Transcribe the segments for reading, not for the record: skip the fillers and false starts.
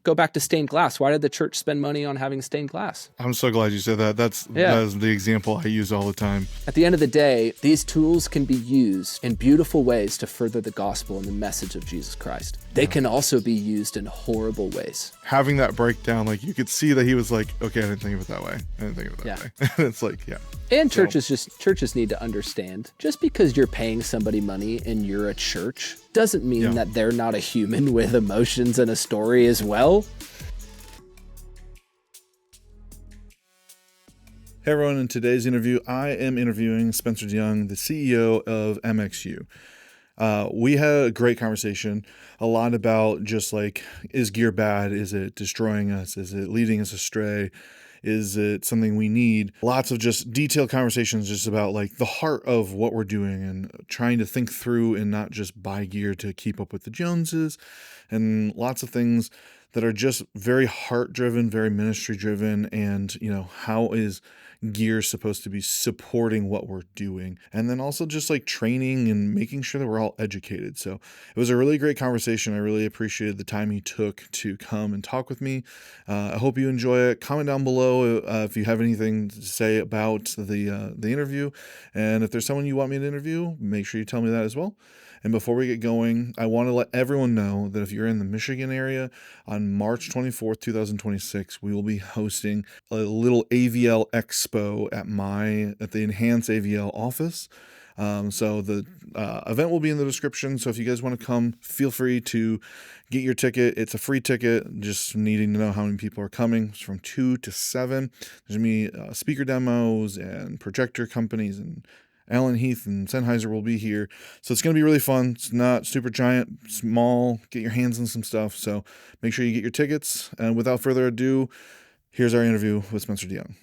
go back to stained glass. Why did the church spend money on having stained glass? I'm so glad you said that. That is the example I use all the time. At the end of the day, these tools can be used in beautiful ways to further the gospel and the message of Jesus Christ. They can also be used in horrible ways. Having that breakdown, like you could see that he was like, okay, I didn't think of it that way. I didn't think of it that way. It's like, yeah. And churches need to understand, just because you're paying somebody money and you're a church doesn't mean that they're not a human with emotions and a story as well. Hey everyone, in today's interview, I am interviewing Spencer DeYoung, the CEO of MXU. We had a great conversation, a lot about just like, is gear bad? Is it destroying us? Is it leading us astray? Is it something we need? Lots of just detailed conversations just about like the heart of what we're doing and trying to think through and not just buy gear to keep up with the Joneses, and lots of things that are just very heart driven, very ministry driven. And, you know, how is gear supposed to be supporting what we're doing? And then also just like training and making sure that we're all educated. So it was a really great conversation. I really appreciated the time he took to come and talk with me. I hope you enjoy it. Comment down below if you have anything to say about the interview. And if there's someone you want me to interview, make sure you tell me that as well. And before we get going, I want to let everyone know that if you're in the Michigan area, on March 24th, 2026, we will be hosting a little AVL Expo at the Enhance AVL office. So the event will be in the description. So if you guys want to come, feel free to get your ticket. It's a free ticket, just needing to know how many people are coming. It's from 2 to 7. There's going to be speaker demos and projector companies, and Alan Heath and Sennheiser will be here. So it's going to be really fun. It's not super giant, small. Get your hands on some stuff. So make sure you get your tickets. And without further ado, here's our interview with Spencer DeYoung.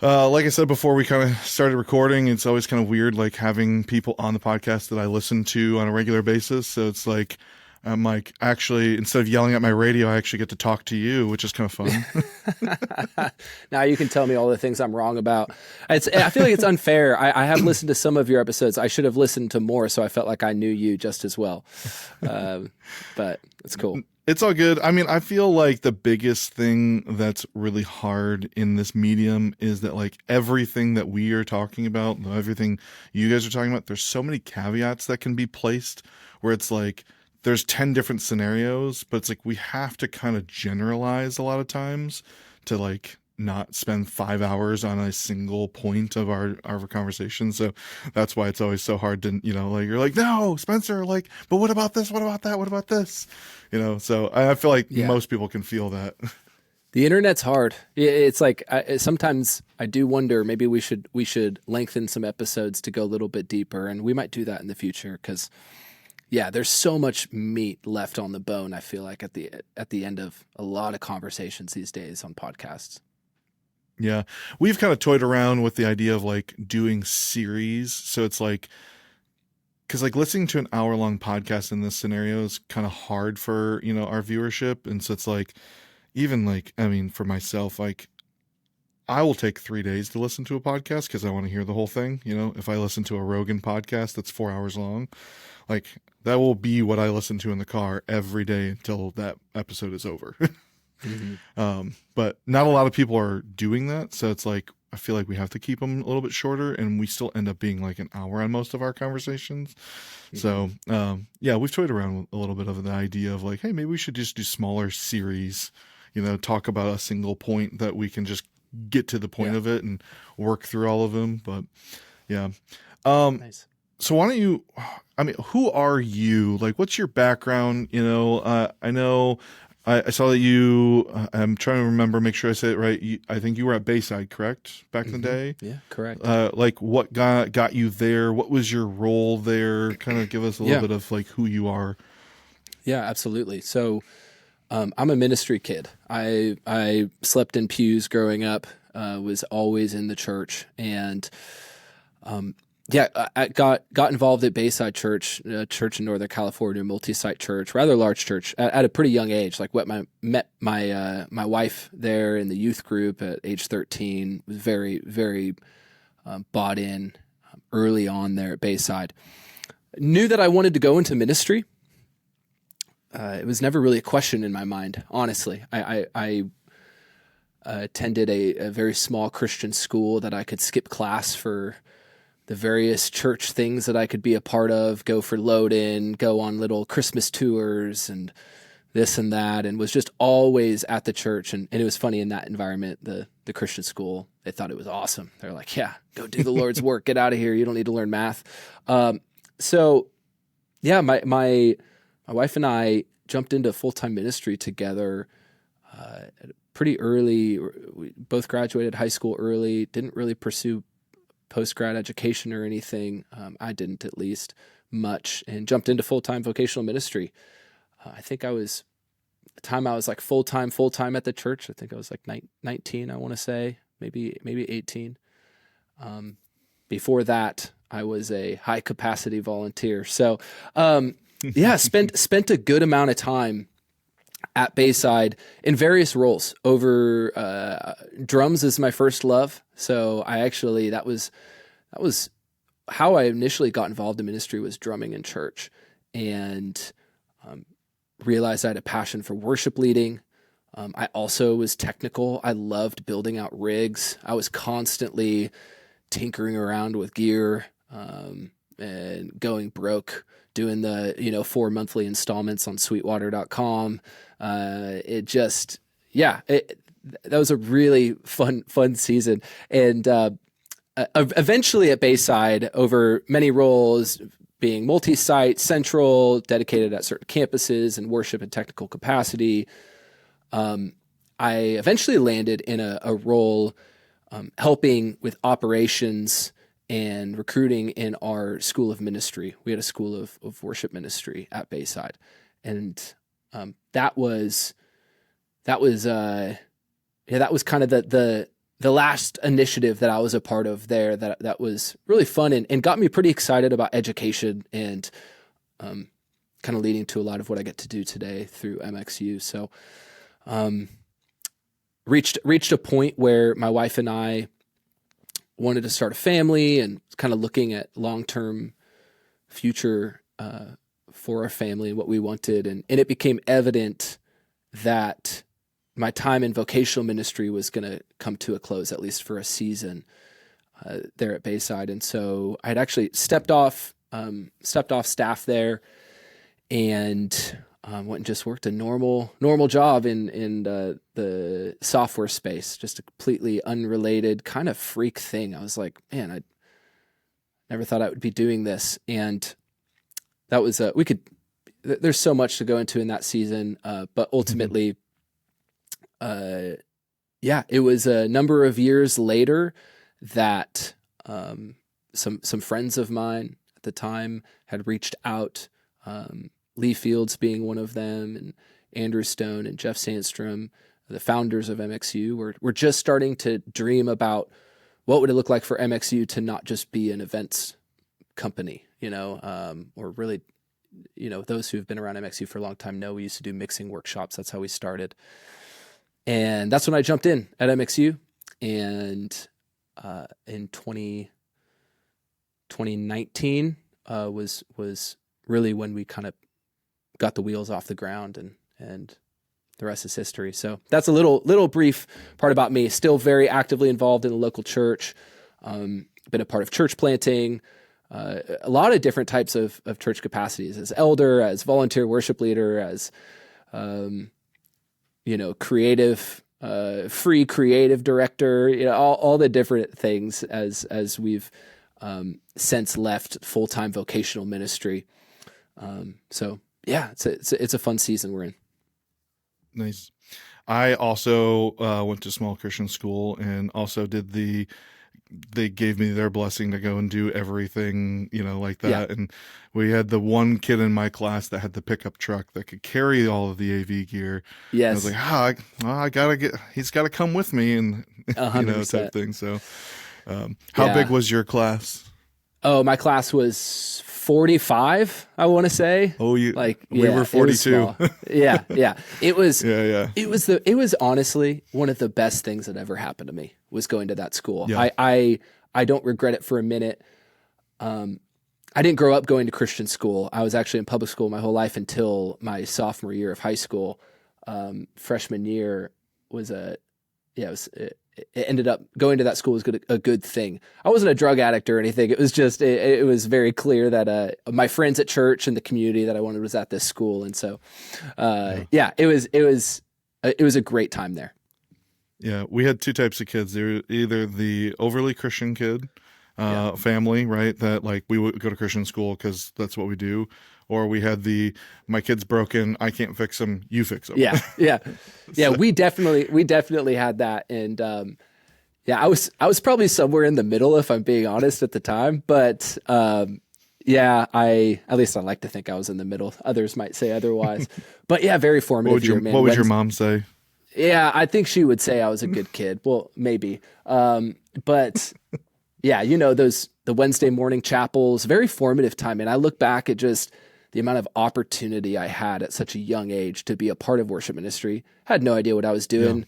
Like I said before we kind of started recording, it's always kind of weird like having people on the podcast that I listen to on a regular basis. So it's like, I'm like, actually, instead of yelling at my radio, I actually get to talk to you, which is kind of fun. Now you can tell me all the things I'm wrong about. I feel like it's unfair. I have listened to some of your episodes. I should have listened to more, so I felt like I knew you just as well. But it's cool. It's all good. I mean, I feel like the biggest thing that's really hard in this medium is that like everything that we are talking about, everything you guys are talking about, there's so many caveats that can be placed where it's like, there's 10 different scenarios, but it's like we have to kind of generalize a lot of times to like not spend 5 hours on a single point of our conversation. So that's why it's always so hard to, you know, like you're like, no, Spencer, like, but what about this? What about that? What about this? You know, so I feel like most people can feel that. The internet's hard. It's like sometimes I do wonder maybe we should lengthen some episodes to go a little bit deeper, and we might do that in the future because there's so much meat left on the bone, I feel like, at the end of a lot of conversations these days on podcasts. Yeah. We've kind of toyed around with the idea of like doing series. So it's like, because like listening to an hour-long podcast in this scenario is kind of hard for, you know, our viewership. And so it's like, even like, I mean, for myself, like I will take 3 days to listen to a podcast because I want to hear the whole thing. You know, if I listen to a Rogan podcast that's 4 hours long, like that will be what I listen to in the car every day until that episode is over. Mm-hmm. But not a lot of people are doing that. So it's like, I feel like we have to keep them a little bit shorter, and we still end up being like an hour on most of our conversations. Mm-hmm. So, we've toyed around with a little bit of the idea of like, hey, maybe we should just do smaller series, you know, talk about a single point that we can just get to the point of it and work through all of them. But nice. So why don't you, I mean, who are you? Like, what's your background? You know, I know I saw that you, I'm trying to remember, make sure I say it right. I think you were at Bayside, correct? Back in the day? Yeah, correct. Like what got you there? What was your role there? Kind of give us a little bit of like who you are. Yeah, absolutely. So I'm a ministry kid. I slept in pews growing up, was always in the church, and I got involved at Bayside Church, a church in Northern California, multi-site church, rather large church, at a pretty young age. Like met my wife there in the youth group at age 13. Was very, very bought in early on there at Bayside. Knew that I wanted to go into ministry. it was never really a question in my mind, honestly. I attended a very small Christian school that I could skip class for the various church things that I could be a part of, go for load in, go on little Christmas tours and this and that, and was just always at the church. And it was funny in that environment, the Christian school, they thought it was awesome. They're like, yeah, go do the Lord's work, get out of here. You don't need to learn math. So yeah, my wife and I jumped into full-time ministry together pretty early. We both graduated high school early, didn't really pursue post-grad education or anything. I didn't, at least, much, and jumped into full-time vocational ministry. I think at the time I was like full-time at the church. I think I was like 19, I want to say, maybe 18. Before that, I was a high-capacity volunteer. So, yeah, spent a good amount of time at Bayside in various roles. Over drums is my first love. So that was how I initially got involved in ministry, was drumming in church, and realized I had a passion for worship leading. I also was technical. I loved building out rigs. I was constantly tinkering around with gear and going broke, doing the 4 monthly installments on Sweetwater.com. That was a really fun season. And eventually at Bayside, over many roles, being multi-site, central, dedicated at certain campuses, and worship and technical capacity, I eventually landed in a role helping with operations and recruiting in our school of ministry. We had a school of worship ministry at Bayside, and that was kind of the last initiative that I was a part of there. That was really fun and got me pretty excited about education, and kind of leading to a lot of what I get to do today through MXU. So, reached a point where my wife and I wanted to start a family, and kind of looking at long-term future for our family and what we wanted. And it became evident that my time in vocational ministry was going to come to a close, at least for a season there at Bayside. And so I had actually stepped off staff there, and went and just worked a normal job in the software space, just a completely unrelated kind of freak thing. I was like, man, I never thought I would be doing this. And that was, there's so much to go into in that season. But ultimately, it was a number of years later that some friends of mine at the time had reached out, Lee Fields being one of them, and Andrew Stone and Jeff Sandstrom, the founders of MXU, were just starting to dream about what would it look like for MXU to not just be an events company, or really, those who've been around MXU for a long time know we used to do mixing workshops. That's how we started. And that's when I jumped in at MXU. And in 2019 was really when we kind of got the wheels off the ground, and the rest is history. So that's a little brief part about me. Still very actively involved in the local church. Been a part of church planting, a lot of different types of church capacities, as elder, as volunteer worship leader, as creative, free creative director, all the different things as we've since left full-time vocational ministry. So yeah, it's a fun season we're in. Nice. I also went to small Christian school, and also they gave me their blessing to go and do everything, like that. Yeah. And we had the one kid in my class that had the pickup truck that could carry all of the AV gear. Yes. And I was like, he's got to come with me, and, 100%. Type thing. So, how big was your class? Oh, my class was 45, I want to say. Oh, we were 42. Yeah. It was. Yeah. It was honestly one of the best things that ever happened to me, was going to that school. Yeah. I don't regret it for a minute. I didn't grow up going to Christian school. I was actually in public school my whole life until my sophomore year of high school. Freshman year was it ended up going to that school was a good thing. I wasn't a drug addict or anything. It was just, it was very clear that, my friends at church and the community that I wanted was at this school. And so, it was a great time there. Yeah. We had two types of kids. They were either the overly Christian kid, family, right? That like we would go to Christian school because that's what we do. Or we had my kid's broken, I can't fix him, you fix him. Yeah. So. We definitely had that. And I was probably somewhere in the middle, if I'm being honest at the time. But at least I like to think I was in the middle. Others might say otherwise. But yeah, very formative year, man. What would your mom say? Yeah, I think she would say I was a good kid. Well, maybe. But yeah, the Wednesday morning chapels, very formative time. And I look back at just the amount of opportunity I had at such a young age to be a part of worship ministry. Had no idea what I was doing. Yeah.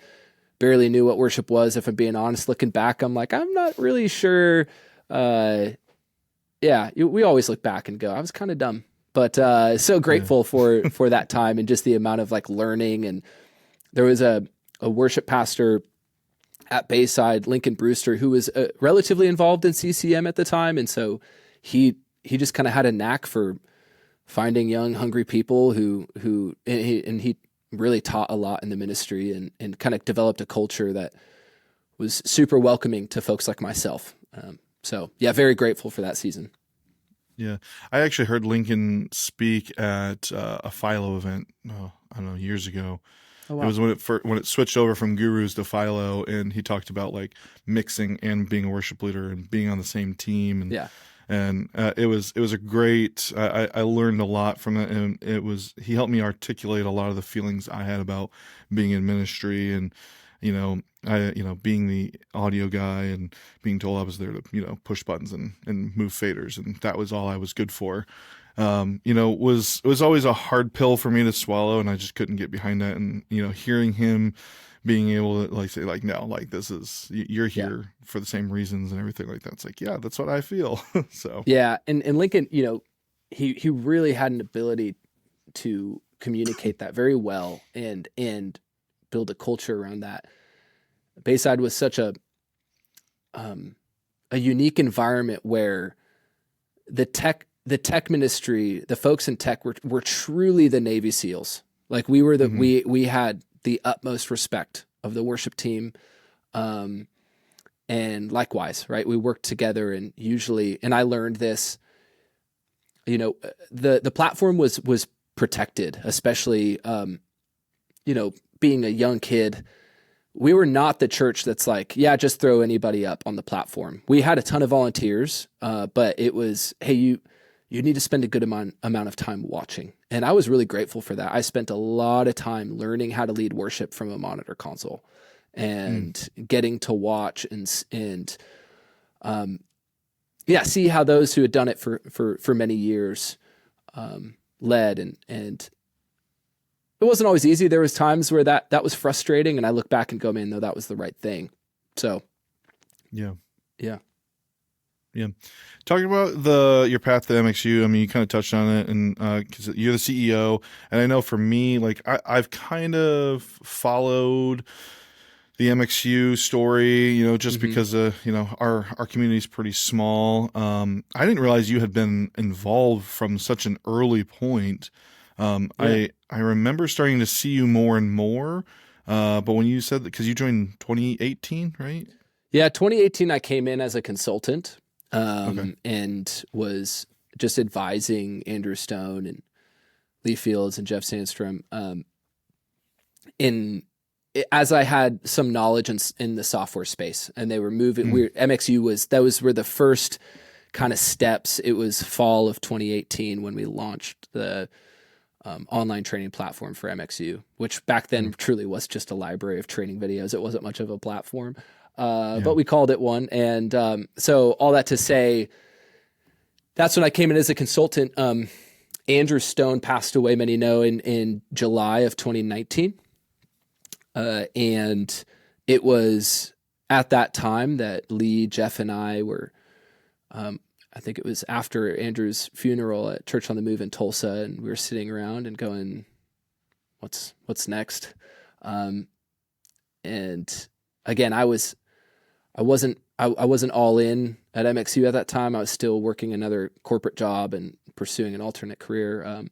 Barely knew what worship was. If I'm being honest, looking back, I'm like, I'm not really sure. We always look back and go, I was kind of dumb, but so grateful for that time and just the amount of like learning. And there was a worship pastor at Bayside, Lincoln Brewster, who was relatively involved in CCM at the time. And so he just kind of had a knack for finding young, hungry people who he really taught a lot in the ministry and kind of developed a culture that was super welcoming to folks like myself. Very grateful for that season. Yeah. I actually heard Lincoln speak at a Philo event, I don't know, years ago. Oh, wow. It was when it switched over from gurus to Philo, and he talked about like mixing and being a worship leader and being on the same team. And, And it was a great. I learned a lot from it, and he helped me articulate a lot of the feelings I had about being in ministry, and being the audio guy and being told I was there to push buttons and move faders, and that was all I was good for. It was always a hard pill for me to swallow, and I just couldn't get behind that. And hearing him being able to like say like, no, like this is, you're here for the same reasons and everything like that. It's like, yeah, that's what I feel. So yeah. And Lincoln, he really had an ability to communicate that very well and build a culture around that. Bayside was such a unique environment where the tech ministry, the folks in tech were truly the Navy SEALs. Like we were we had the utmost respect of the worship team. And likewise, right. We worked together, and usually, and I learned this, the platform was protected, especially, being a young kid. We were not the church that's like, yeah, just throw anybody up on the platform. We had a ton of volunteers, but it was, hey, you need to spend a good amount of time watching. And I was really grateful for that. I spent a lot of time learning how to lead worship from a monitor console and getting to watch and see how those who had done it for many years led. And it wasn't always easy. There was times where that was frustrating, and I look back and go, man, no, that was the right thing. So yeah. Talking about your path to MXU, I mean, you kind of touched on it, and because you're the CEO, and I know for me, like I've kind of followed the MXU story, just because our community is pretty small. I didn't realize you had been involved from such an early point. I remember starting to see you more and more, but when you said that, because you joined 2018, right? Yeah, 2018, I came in as a consultant. And was just advising Andrew Stone and Lee Fields and Jeff Sandstrom, as I had some knowledge in the software space, and they were moving. MXU were the first kind of steps. It was fall of 2018 when we launched the online training platform for MXU, which back then truly was just a library of training videos. It wasn't much of a platform. But we called it one. And so all that to say, that's when I came in as a consultant. Andrew Stone passed away, many know, in July of 2019. And it was at that time that Lee, Jeff, and I were I think it was after Andrew's funeral at Church on the Move in Tulsa, and we were sitting around and going, what's next? And again, I wasn't all in at MXU at that time. I was still working another corporate job and pursuing an alternate career.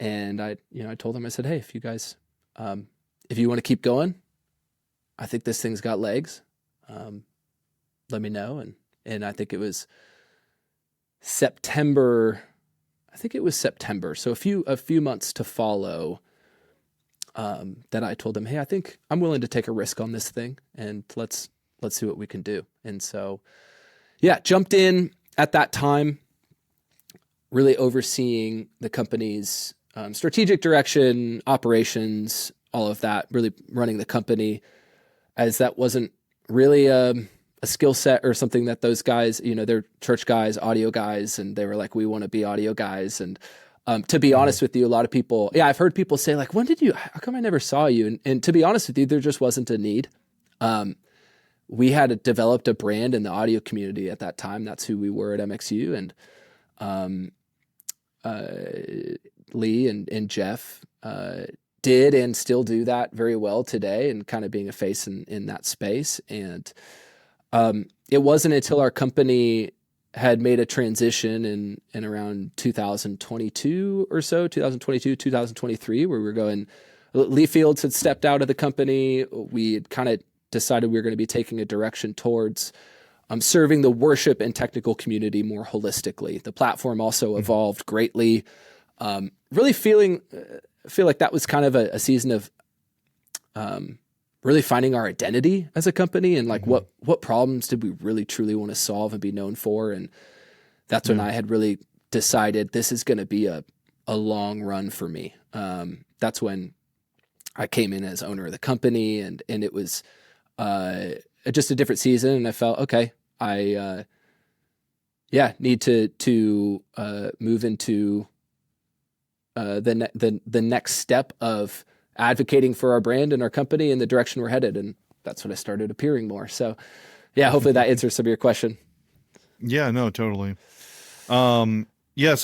And I told them, I said, hey, if you guys, if you want to keep going, I think this thing's got legs. Let me know. And I think it was September. So a few months to follow, that I told them, hey, I think I'm willing to take a risk on this thing, and let's see what we can do. And so, yeah, jumped in at that time, really overseeing the company's strategic direction, operations, all of that, really running the company, as that wasn't really a skill set or something that those guys, they're church guys, audio guys, and they were like, we want to be audio guys. And to be honest with you, a lot of people, I've heard people say like, how come I never saw you? And to be honest with you, there just wasn't a need. We had developed a brand in the audio community at that time. That's who we were at MXU. And Lee and Jeff did and still do that very well today, and kind of being a face in that space. And it wasn't until our company had made a transition in around 2022 or so, 2023, where we were going, Lee Fields had stepped out of the company. We had kind of decided we were going to be taking a direction towards serving the worship and technical community more holistically. The platform also evolved greatly. Really feel like that was kind of a season of really finding our identity as a company, and like what problems did we really truly want to solve and be known for. And that's when I had really decided this is going to be a long run for me. That's when I came in as owner of the company, and it was just a different season. And I felt, okay, I need to move into the next step of advocating for our brand and our company and the direction we're headed. And that's when I started appearing more. So yeah, hopefully that answers some of your question. Yeah, no, totally. So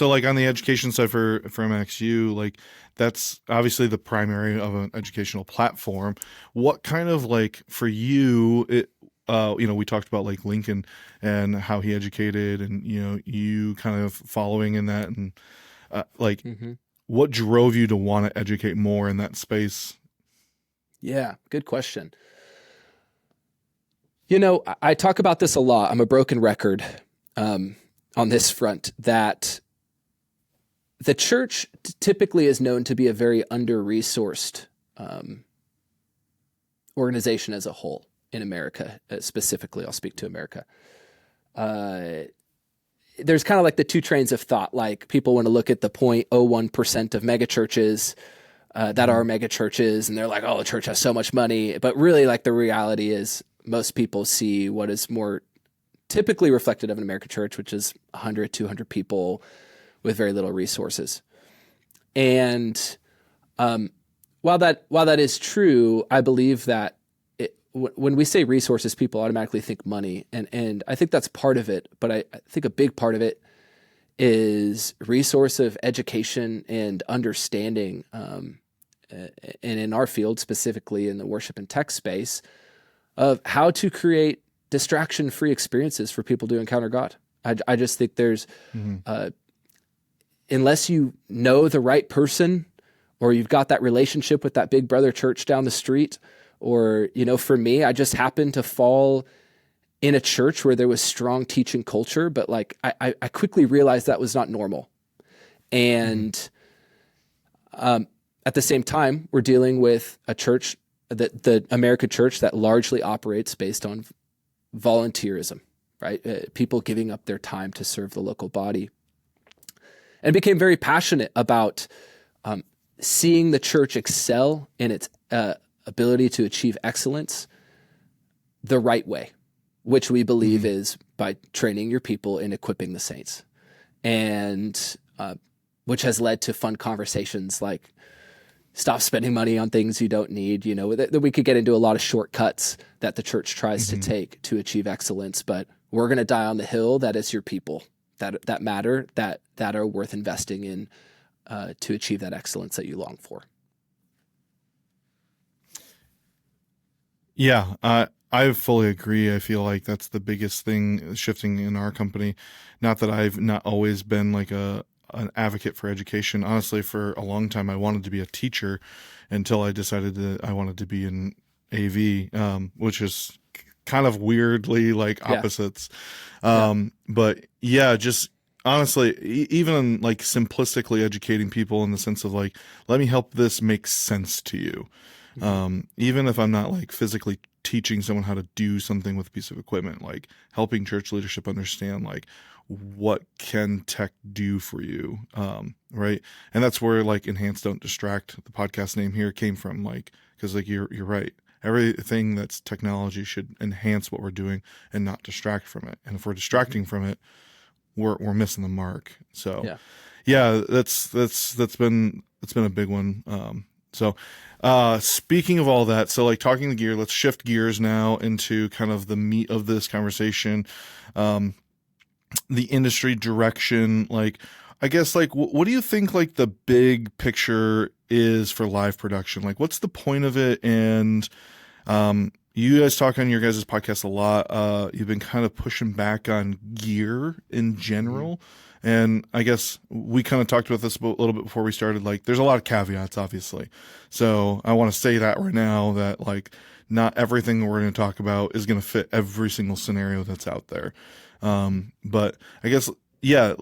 like on the education side for MXU, like that's obviously the primary of an educational platform. What kind of, like, for you, we talked about like Lincoln and how he educated, and, you kind of following in that, and what drove you to want to educate more in that space? Yeah, good question. I talk about this a lot. I'm a broken record on this front, that the church typically is known to be a very under-resourced organization as a whole in America. Specifically, I'll speak to America. There's kind of like the two trains of thought. Like, people want to look at the 0.01% of megachurches that are megachurches, and they're like, oh, the church has so much money. But really, like, the reality is most people see what is more typically reflected of an American church, which is 100, 200 people with very little resources. And while that is true, I believe that when we say resources, people automatically think money. And I think that's part of it. But I think a big part of it is resource of education and understanding. And in our field, specifically in the worship and tech space, of how to create distraction-free experiences for people to encounter God. I just think there's, unless you know the right person, or you've got that relationship with that big brother church down the street, or, for me, I just happened to fall in a church where there was strong teaching culture, but like I quickly realized that was not normal. And at the same time, we're dealing with a church, the American church, that largely operates based on volunteerism, right? People giving up their time to serve the local body, and became very passionate about seeing the church excel in its ability to achieve excellence the right way, which we believe is by training your people and equipping the saints, and which has led to fun conversations like stop spending money on things you don't need. That we could get into a lot of shortcuts that the church tries to take to achieve excellence, but we're going to die on the hill that is your people that matter, that are worth investing in to achieve that excellence that you long for. Yeah, I fully agree. I feel like that's the biggest thing shifting in our company. Not that I've not always been like an advocate for education. Honestly, for a long time, I wanted to be a teacher until I decided that I wanted to be in AV, which is kind of weirdly like opposites. But yeah, just honestly, even like simplistically educating people in the sense of like, let me help this make sense to you. Even if I'm not like physically teaching someone how to do something with a piece of equipment, like helping church leadership understand like what can tech do for you, right? And that's where like Enhance Don't Distract, the podcast name here, came from, like, because like you're right. Everything that's technology should enhance what we're doing and not distract from it. And if we're distracting from it, we're missing the mark. So yeah, that's been a big one. So speaking of all that, so like talking the gear, let's shift gears now into kind of the meat of this conversation. The industry direction, like, I guess, like, what do you think, like, the big picture is for live production? Like, what's the point of it? And you guys talk on your guys' podcast a lot. You've been kind of pushing back on gear in general. And I guess we kind of talked about this a little bit before we started. Like, there's a lot of caveats, obviously. So I want to say that right now, that like not everything we're going to talk about is going to fit every single scenario that's out there. But I guess, yeah,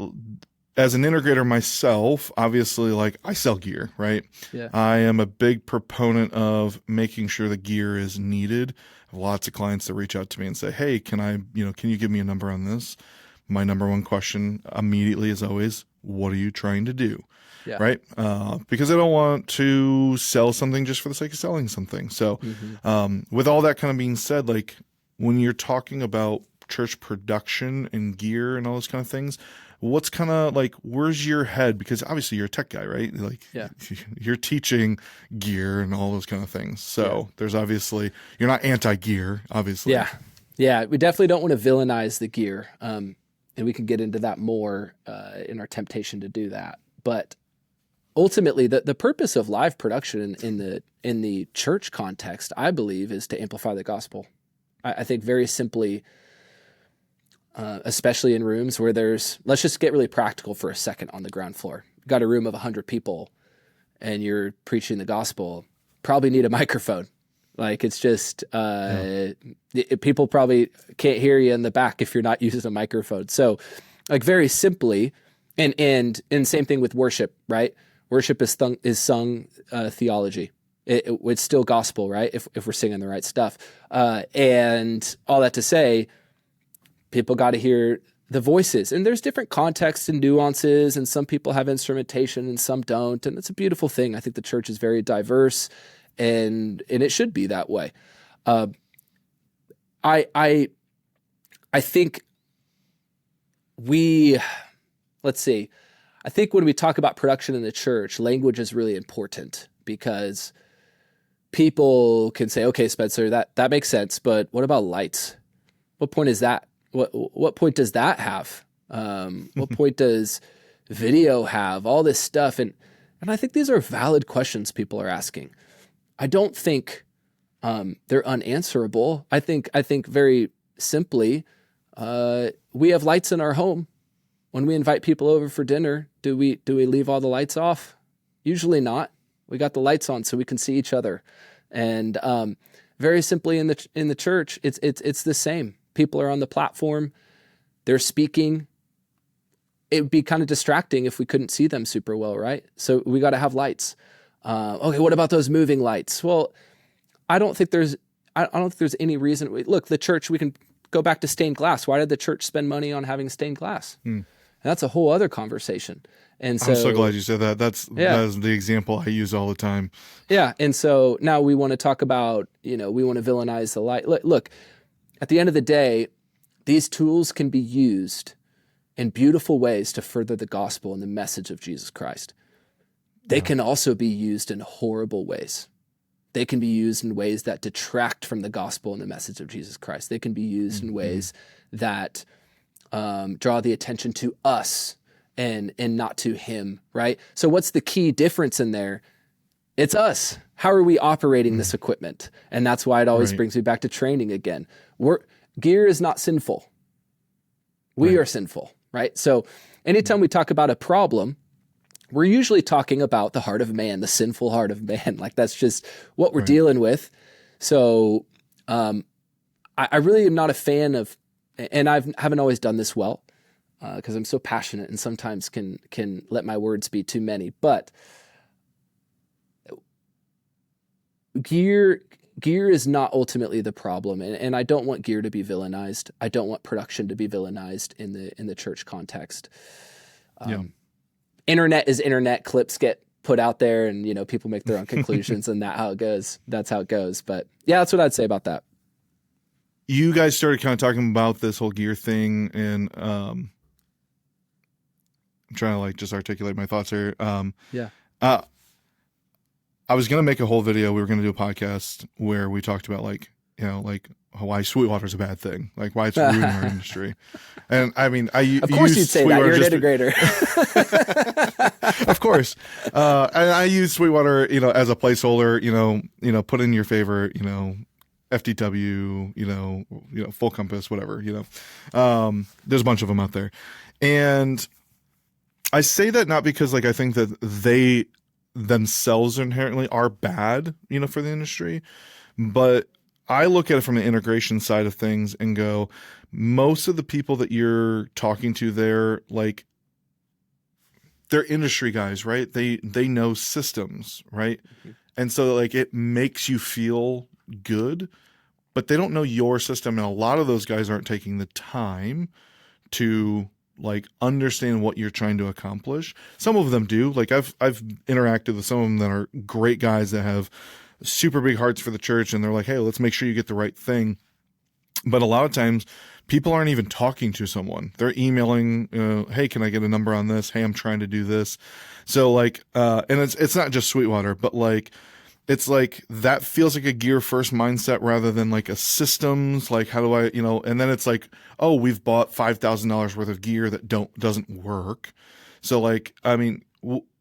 as an integrator myself, obviously, like, I sell gear, right? Yeah. I am a big proponent of making sure the gear is needed. I have lots of clients that reach out to me and say, hey, can you give me a number on this? My number one question immediately is always, what are you trying to do? Yeah. Right? Because I don't want to sell something just for the sake of selling something. So, with all that kind of being said, like, when you're talking about church production and gear and all those kind of things, what's kind of like, where's your head? Because obviously you're a tech guy, right? Like, you're teaching gear and all those kind of things. So there's obviously, you're not anti-gear, obviously. Yeah. We definitely don't want to villainize the gear. And we can get into that more in our temptation to do that. But ultimately, the purpose of live production in the church context, I believe, is to amplify the gospel. I think very simply, especially in rooms where let's just get really practical for a second on the ground floor. You've got a room of 100 people and you're preaching the gospel, probably need a microphone. Like, it's just, people probably can't hear you in the back if you're not using a microphone. So, like, very simply, and same thing with worship, right? Worship is sung theology. It's still gospel, right? If we're singing the right stuff. And all that to say, people got to hear the voices, and there's different contexts and nuances, and some people have instrumentation and some don't. And it's a beautiful thing. I think the church is very diverse, and it should be that way. I think I think when we talk about production in the church, language is really important, because people can say, okay, Spencer, that makes sense, but what about lights? What point is that? What point does that have? What point does video have? All this stuff. And I think these are valid questions people are asking. I don't think they're unanswerable. I think very simply, we have lights in our home. When we invite people over for dinner, do we leave all the lights off? Usually not. We got the lights on so we can see each other. And very simply in the church, it's the same. People are on the platform, they're speaking. It would be kind of distracting if we couldn't see them super well, right? So we got to have lights. Okay, what about those moving lights? Well, I don't think there's any reason. Look, the church, we can go back to stained glass. Why did the church spend money on having stained glass? And that's a whole other conversation. And so, I'm so glad you said that. That is the example I use all the time. Yeah. And so now we want to talk about, we want to villainize the light. Look, at the end of the day, these tools can be used in beautiful ways to further the gospel and the message of Jesus Christ. They can also be used in horrible ways. They can be used in ways that detract from the gospel and the message of Jesus Christ. They can be used in ways that draw the attention to us and not to him, right? So what's the key difference in there? It's us. How are we operating this equipment? And that's why it always brings me back to training again. Gear is not sinful. We are sinful, right? So anytime we talk about a problem, we're usually talking about the heart of man, the sinful heart of man. Like that's just what we're dealing with. So I really am not a fan of, and haven't always done this well because I'm so passionate and sometimes can let my words be too many. But gear is not ultimately the problem, and I don't want gear to be villainized. I don't want production to be villainized in the church context. Internet is internet. Clips get put out there, and people make their own conclusions, and that's how it goes. But yeah, that's what I'd say about that. You guys started kind of talking about this whole gear thing, and I'm trying to like just articulate my thoughts here. I was gonna make a whole video. We were gonna do a podcast where we talked about like why Sweetwater is a bad thing, like why it's ruining our industry. And I mean, of course you'd say that. You're an integrator. Of course. And I use Sweetwater, as a placeholder, put in your favorite, FDW, full compass, whatever, there's a bunch of them out there. And I say that not because like, I think that they themselves inherently are bad, for the industry, but I look at it from the integration side of things and go, most of the people that you're talking to there, like they're industry guys, right? They know systems, right? Mm-hmm. And so like it makes you feel good, but they don't know your system. And a lot of those guys aren't taking the time to like understand what you're trying to accomplish. Some of them do. Like I've interacted with some of them that are great guys that have super big hearts for the church, and they're like, hey, let's make sure you get the right thing. But a lot of times people aren't even talking to someone. They're emailing, hey, can I get a number on this? Hey, I'm trying to do this. So like, and it's not just Sweetwater, but like, it's like that feels like a gear first mindset rather than like a systems. Like, how do I, and then it's like, oh, we've bought $5,000 worth of gear that doesn't work. So like, I mean,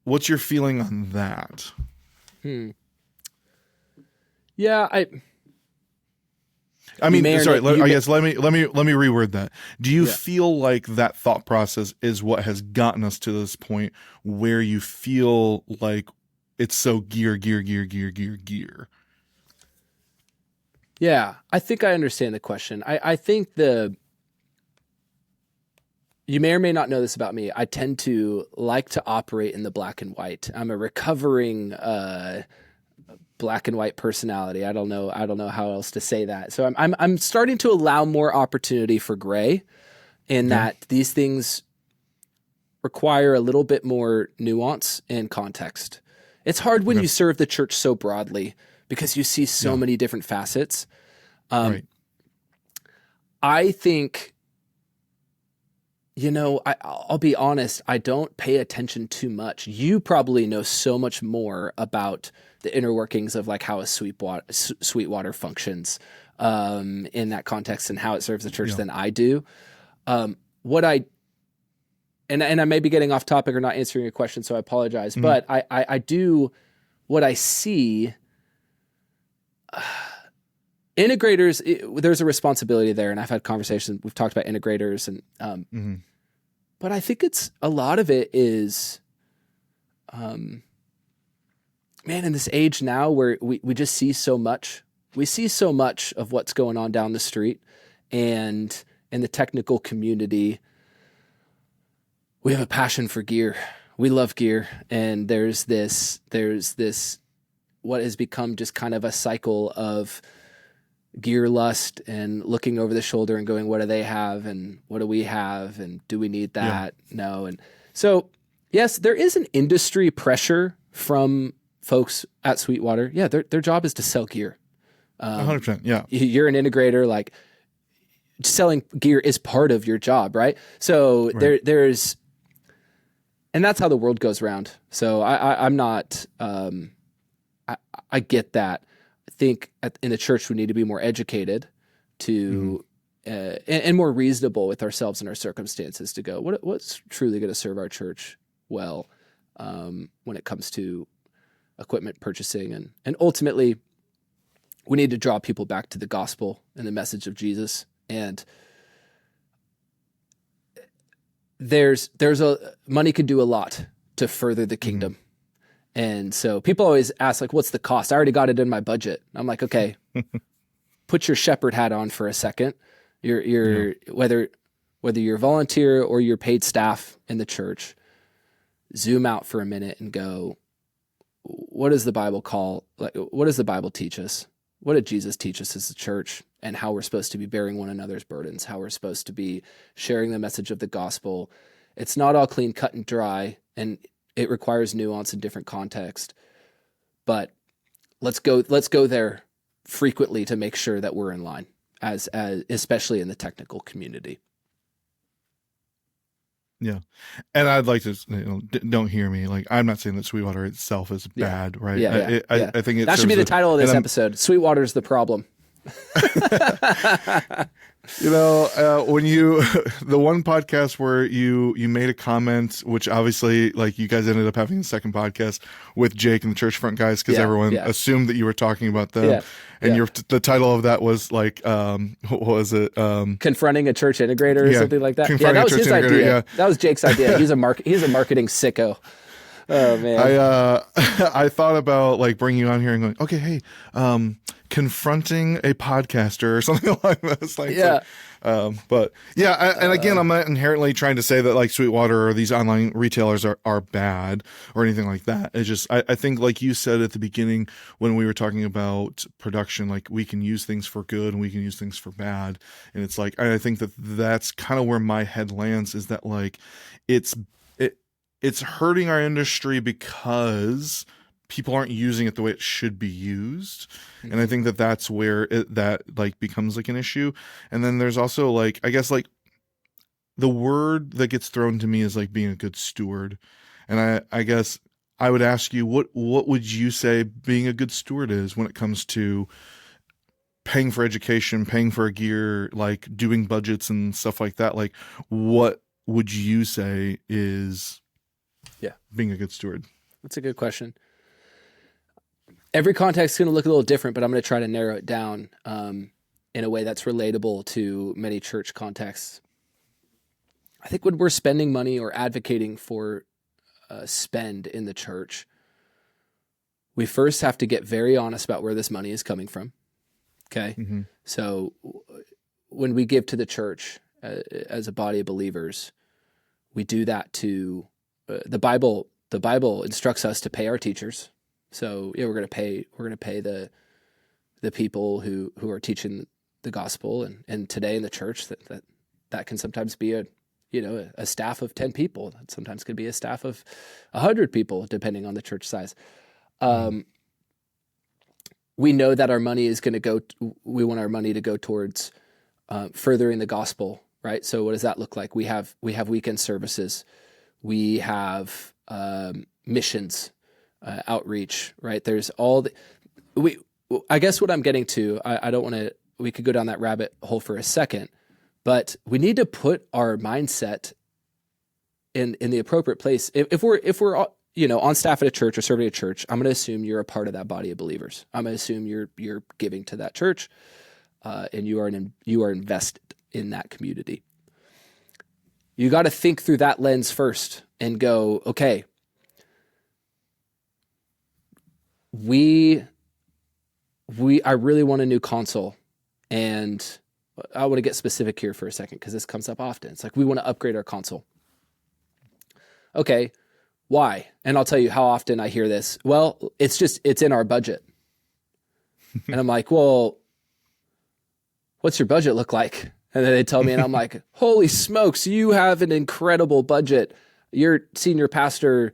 what's your feeling on that? Yeah, I mean, sorry. I guess let me reword that. Do you feel like that thought process is what has gotten us to this point where you feel like it's so gear? Yeah, I think I understand the question. I think you may or may not know this about me. I tend to like to operate in the black and white. I'm a recovering black and white personality. I don't know how else to say that. So I'm starting to allow more opportunity for gray in that these things require a little bit more nuance and context. It's hard when you serve the church so broadly because you see so many different facets. I think, I'll be honest, I don't pay attention too much. You probably know so much more about the inner workings of like how a Sweetwater functions in that context and how it serves the church than I do. And I may be getting off topic or not answering your question, so I apologize. Mm-hmm. But I do what I see. Integrators, there's a responsibility there, and I've had conversations. We've talked about integrators, and but I think a lot of it is, man, in this age now where we just see so much. We see so much of what's going on down the street, and in the technical community, we have a passion for gear. We love gear, and there's this what has become just kind of a cycle of gear lust and looking over the shoulder and going, what do they have and what do we have and do we need that? No. And so, yes, there is an industry pressure from folks at Sweetwater. Yeah, their job is to sell gear. 100%. Yeah. You're an integrator, like selling gear is part of your job, right? So there's, and that's how the world goes around. So I'm not, I get that. think in the church we need to be more educated to and more reasonable with ourselves and our circumstances to go, what's truly going to serve our church well when it comes to equipment purchasing. And ultimately, we need to draw people back to the gospel and the message of Jesus. And money can do a lot to further the kingdom. And so people always ask, like, what's the cost? I already got it in my budget. I'm like, okay, put your shepherd hat on for a second. Whether you're volunteer or you're paid staff in the church, zoom out for a minute and go, what does the Bible what does the Bible teach us? What did Jesus teach us as a church, and how we're supposed to be bearing one another's burdens, how we're supposed to be sharing the message of the gospel? It's not all clean, cut, and dry, and it requires nuance and different context. But let's go there frequently to make sure that we're in line, as especially in the technical community. Yeah. And I'd like to, don't hear me. Like, I'm not saying that Sweetwater itself is bad, right? Yeah. I think that should be the title of this episode. Sweetwater's the problem. When the one podcast where you made a comment, which obviously, like, you guys ended up having a second podcast with Jake and the Church Front guys, because everyone assumed that you were talking about them. And the title of that was like, what was it? Confronting a church integrator or something like that. Yeah, that was his idea. Yeah. That was Jake's idea. He's a marketing sicko. Oh man. I thought about like bringing you on here and going, okay, hey, confronting a podcaster or something like this. But yeah, and again, I'm not inherently trying to say that like Sweetwater or these online retailers are bad or anything like that. It's just, I think like you said at the beginning when we were talking about production, like we can use things for good and we can use things for bad. And it's like, I think that's kind of where my head lands, is that like, it's hurting our industry because people aren't using it the way it should be used. And I think that's where that like becomes like an issue. And then there's also like, I guess like the word that gets thrown to me is like being a good steward. And I guess I would ask you, what would you say being a good steward is when it comes to paying for education, paying for gear, like doing budgets and stuff like that? Like, what would you say is being a good steward? That's a good question. Every context is going to look a little different, but I'm going to try to narrow it down in a way that's relatable to many church contexts. I think when we're spending money or advocating for spend in the church, we first have to get very honest about where this money is coming from. Okay? Mm-hmm. So when we give to the church as a body of believers, we do that to the Bible instructs us to pay our teachers. So we're going to pay the people who are teaching the gospel, and today in the church that can sometimes be a staff of 10 people. That sometimes could be a staff of 100 people, depending on the church size. We know that our money is going to go. We want our money to go towards furthering the gospel, right? So what does that look like? We have weekend services. We have missions, outreach, right? There's I guess what I'm getting to, I don't want to, we could go down that rabbit hole for a second, but we need to put our mindset in the appropriate place. If we're on staff at a church or serving a church, I'm going to assume you're a part of that body of believers. I'm going to assume you're giving to that church, and you are invested in that community. You got to think through that lens first and go, okay, I really want a new console, and I want to get specific here for a second because this comes up often. It's like, we want to upgrade our console. Okay, why? And I'll tell you how often I hear this. Well, it's in our budget. And I'm like, well, what's your budget look like? And then they tell me, and I'm like, holy smokes, you have an incredible budget. Your senior pastor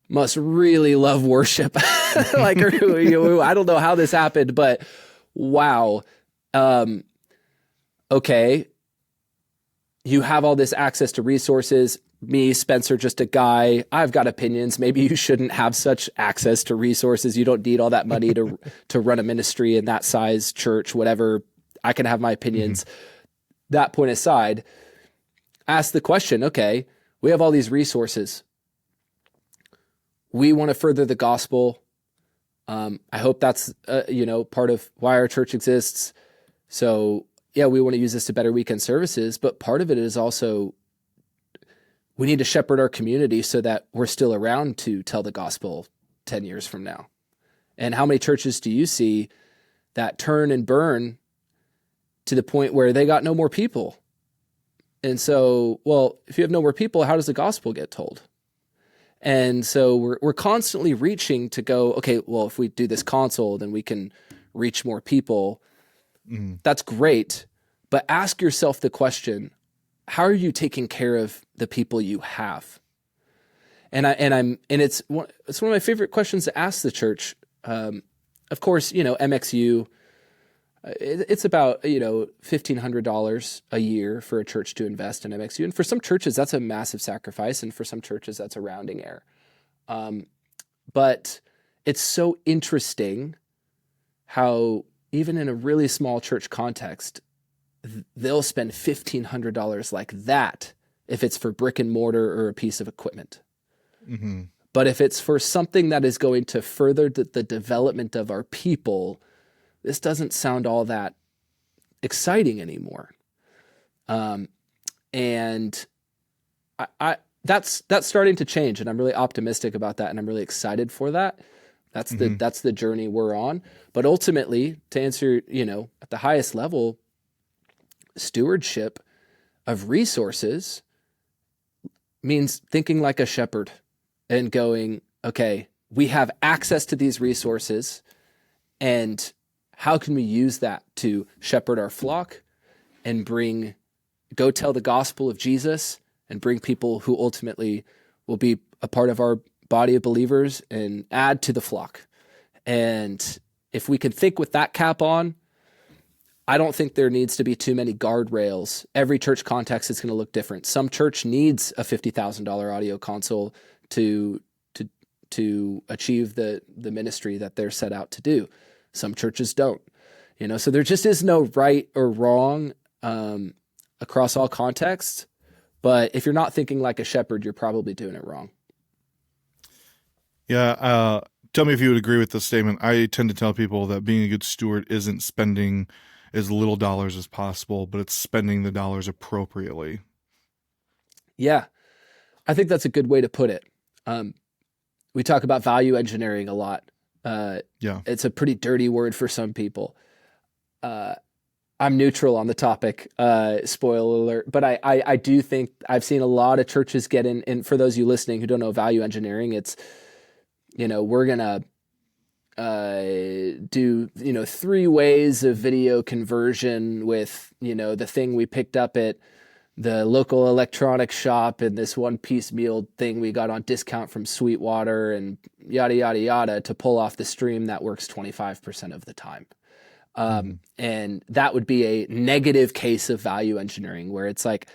must really love worship. Like, I don't know how this happened, but wow. Okay. You have all this access to resources. me, Spencer, just a guy. I've got opinions. Maybe you shouldn't have such access to resources. You don't need all that money to run a ministry in that size church, whatever. I can have my opinions. That point aside, ask the question, okay, we have all these resources. We want to further the gospel. I hope that's, part of why our church exists. So yeah, we want to use this to better weekend services, but part of it is also we need to shepherd our community so that we're still around to tell the gospel 10 years from now. And how many churches do you see that turn and burn to the point where they got no more people? And so, well, if you have no more people, how does the gospel get told? And so we're constantly reaching to go, okay, well, if we do this console, then we can reach more people. That's great. But ask yourself the question, how are you taking care of the people you have? And it's one of my favorite questions to ask the church. Of course, MXU, it's about, $1,500 a year for a church to invest in MXU. And for some churches, that's a massive sacrifice. And for some churches, that's a rounding error. But it's so interesting how even in a really small church context, they'll spend $1,500 like that if it's for brick and mortar or a piece of equipment. But if it's for something that is going to further the development of our people, this doesn't sound all that exciting anymore. And that's starting to change, and I'm really optimistic about that, and I'm really excited for that. That's the journey we're on. But ultimately, to answer, at the highest level, stewardship of resources means thinking like a shepherd and going, okay, we have access to these resources, and how can we use that to shepherd our flock and go tell the gospel of Jesus and bring people who ultimately will be a part of our body of believers and add to the flock. And if we can think with that cap on, I don't think there needs to be too many guardrails. Every church context is going to look different. Some church needs a $50,000 audio console to achieve the ministry that they're set out to do. Some churches don't. So there just is no right or wrong across all contexts. But if you're not thinking like a shepherd, you're probably doing it wrong. Yeah. Tell me if you would agree with this statement. I tend to tell people that being a good steward isn't spending as little dollars as possible, but it's spending the dollars appropriately. Yeah. I think that's a good way to put it. We talk about value engineering a lot. It's a pretty dirty word for some people. I'm neutral on the topic, spoiler alert, but I do think I've seen a lot of churches get in, and for those of you listening who don't know value engineering, it's, we're going to do, 3 ways of video conversion with, the thing we picked up at the local electronics shop and this one piece meal thing we got on discount from Sweetwater and yada, yada, yada to pull off the stream that works 25% of the time. And that would be a negative case of value engineering where it's like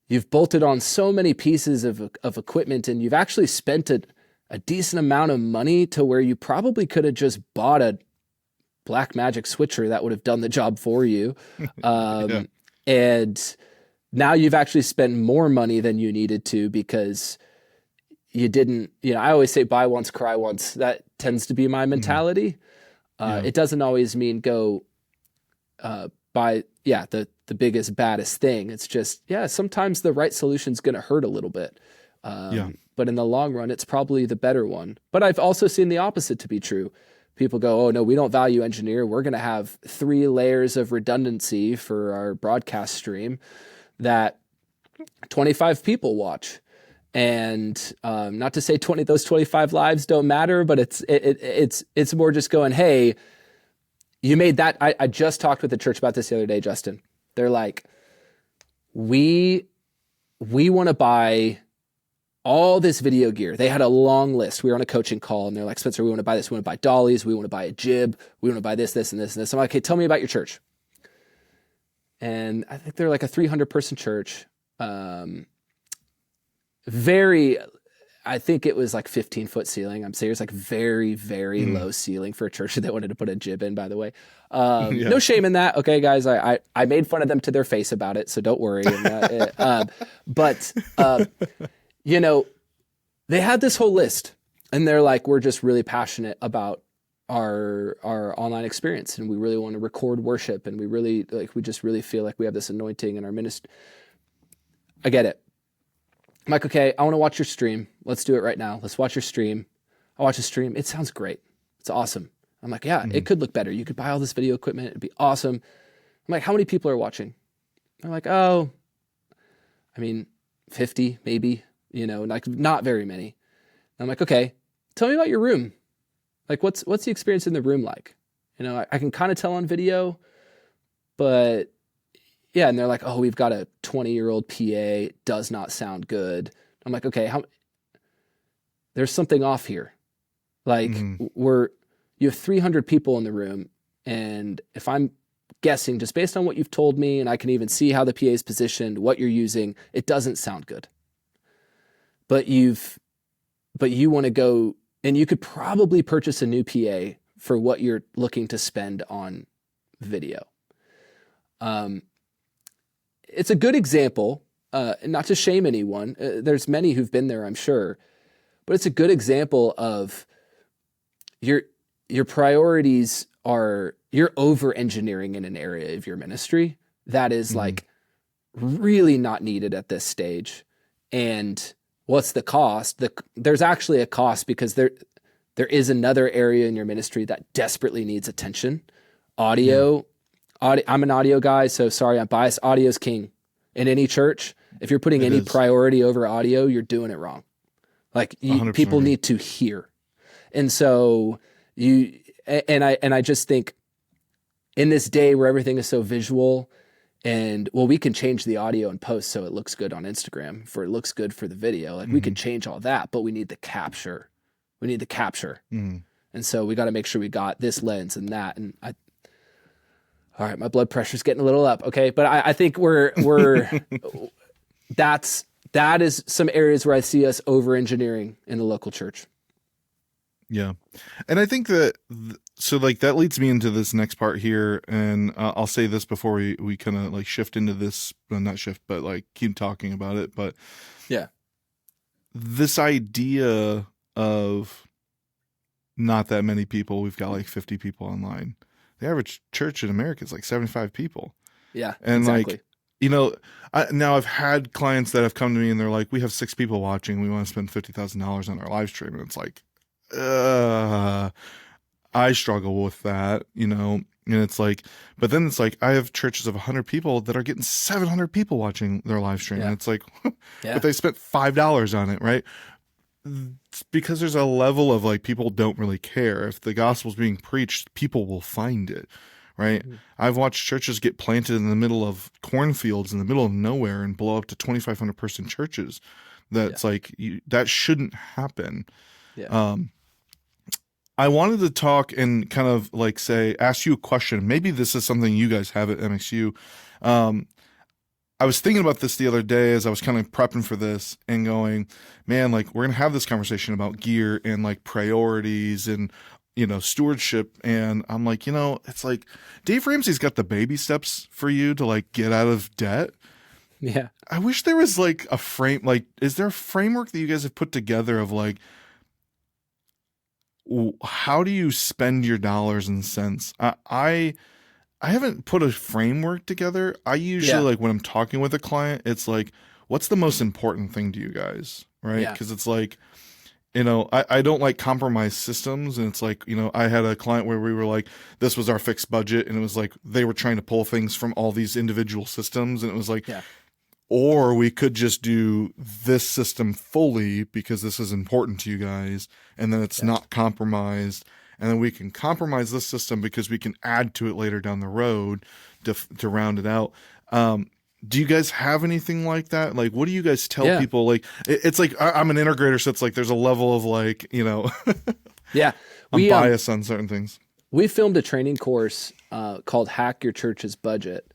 you've bolted on so many pieces of equipment and you've actually spent a decent amount of money to where you probably could have just bought a Black Magic switcher that would have done the job for you. And now you've actually spent more money than you needed to because you didn't, I always say buy once, cry once. That tends to be my mentality. It doesn't always mean go buy, the biggest, baddest thing. It's just, sometimes the right solution is going to hurt a little bit. But in the long run, it's probably the better one. But I've also seen the opposite to be true. People go, oh, no, we don't value engineer. We're going to have 3 layers of redundancy for our broadcast stream that 25 people watch. And not to say those 25 lives don't matter, but it's more just going, hey, you made that. I just talked with the church about this the other day, Justin. They're like, we want to buy all this video gear. They had a long list. We were on a coaching call and they're like, Spencer, we want to buy this. We want to buy dollies. We want to buy a jib. We want to buy this, this, and this, and this. I'm like, okay, tell me about your church. And I think they're like a 300 person church. very, I think it was like 15-foot ceiling. I'm serious, like very, very low ceiling for a church that wanted to put a jib in, by the way. No shame in that. Okay, guys, I made fun of them to their face about it, so don't worry. But you know, they had this whole list, and they're like, we're just really passionate about our online experience, and we really want to record worship, and we just really feel like we have this anointing in our ministry. I get it. I'm like, okay, I want to watch your stream. Let's do it right now. Let's watch your stream. I watch the stream. It sounds great. It's awesome. I'm like, yeah, it could look better. You could buy all this video equipment. It'd be awesome. I'm like, how many people are watching? They're like, oh, I mean, 50 maybe, like not very many. I'm like, okay, tell me about your room. Like, what's the experience in the room like? I can kind of tell on video, but yeah. And they're like, oh, we've got a 20-year-old PA. It does not sound good. I'm like, okay, there's something off here. Like you have 300 people in the room. And if I'm guessing just based on what you've told me, and I can even see how the PA is positioned, what you're using, it doesn't sound good. But you want to go, and you could probably purchase a new PA for what you're looking to spend on video. It's a good example, not to shame anyone. There's many who've been there, I'm sure, but it's a good example of your priorities are, you're over engineering in an area of your ministry that is like really not needed at this stage. And what's the cost? There's actually a cost because there is another area in your ministry that desperately needs attention. Audio. I'm an audio guy, so sorry, I'm biased. Audio's king in any church. If you're putting any priority over audio, you're doing it wrong. Like people need to hear. And so I just think in this day where everything is so visual, and we can change the audio and post so it looks good on Instagram, it looks good for the video. Like we can change all that, but we need the capture. And so we got to make sure we got this lens and that. And all right, my blood pressure's getting a little up. Okay. But I think that is some areas where I see us over engineering in the local church. Yeah. And I think that, so like that leads me into this next part here. And I'll say this before we kind of like shift into this, well, not shift, but like keep talking about it. But yeah, this idea of not that many people, we've got like 50 people online. The average church in America is like 75 people. Yeah. And exactly. like, now I've had clients that have come to me and they're like, we have 6 people watching. We want to spend $50,000 on our live stream. And it's like, I struggle with that, and it's like, but then it's like, I have churches of 100 people that are getting 700 people watching their live stream. Yeah. And it's like, but they spent $5 on it. Right. It's because there's a level of like, people don't really care. If the gospel's being preached, people will find it. Right. Mm-hmm. I've watched churches get planted in the middle of cornfields in the middle of nowhere and blow up to 2,500 person churches. That's like, that shouldn't happen. Yeah. I wanted to talk and kind of like ask you a question. Maybe this is something you guys have at MXU. I was thinking about this the other day as I was kind of prepping for this and going, man, like we're going to have this conversation about gear and like priorities and, stewardship. And I'm like, it's like Dave Ramsey's got the baby steps for you to like get out of debt. Yeah. I wish there was like a frame, like, is there a framework that you guys have put together of like, how do you spend your dollars and cents? I haven't put a framework together. I usually like when I'm talking with a client, it's like, what's the most important thing to you guys? Right. Because it's like, I don't like compromise systems. And it's like, I had a client where we were like, this was our fixed budget. And it was like, they were trying to pull things from all these individual systems. And it was like, or we could just do this system fully because this is important to you guys. And then it's not compromised. And then we can compromise this system because we can add to it later down the road to round it out. Do you guys have anything like that? Like, what do you guys tell people? Like, it's like, I'm an integrator. So it's like, there's a level of like, I'm biased on certain things. We filmed a training course called Hack Your Church's Budget.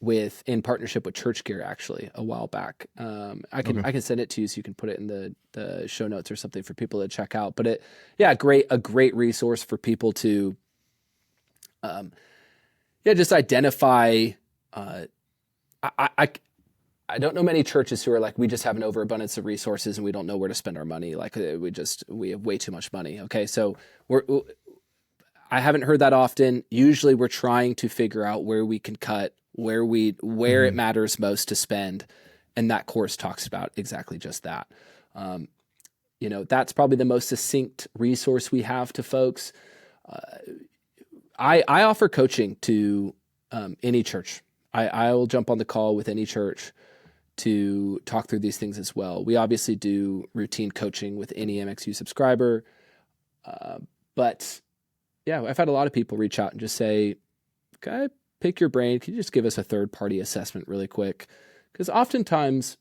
in partnership with Church Gear actually a while back. I can send it to you so you can put it in the show notes or something for people to check out. But a great resource for people to just identify. I don't know many churches who are like, we just have an overabundance of resources and we don't know where to spend our money. Like we have way too much money. Okay. So I haven't heard that often. Usually we're trying to figure out where we can cut, where it matters most to spend. And that course talks about exactly just that. That's probably the most succinct resource we have to folks. I offer coaching to any church. I will jump on the call with any church to talk through these things as well. We obviously do routine coaching with any MXU subscriber. But yeah, I've had a lot of people reach out and just say, "Can I pick your brain? Can you just give us a third-party assessment really quick?" Because oftentimes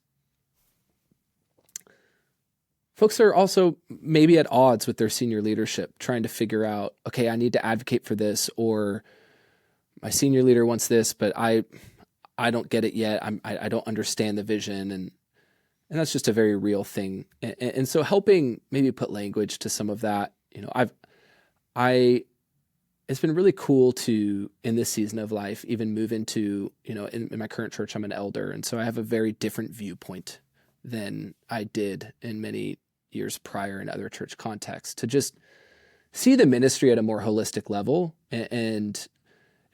folks are also maybe at odds with their senior leadership, trying to figure out, okay, I need to advocate for this, or my senior leader wants this, but I don't get it yet. I don't understand the vision. And that's just a very real thing. And so helping maybe put language to some of that, it's been really cool to, in this season of life, even move into, in my current church, I'm an elder. And so I have a very different viewpoint than I did in many years prior in other church contexts, to just see the ministry at a more holistic level. And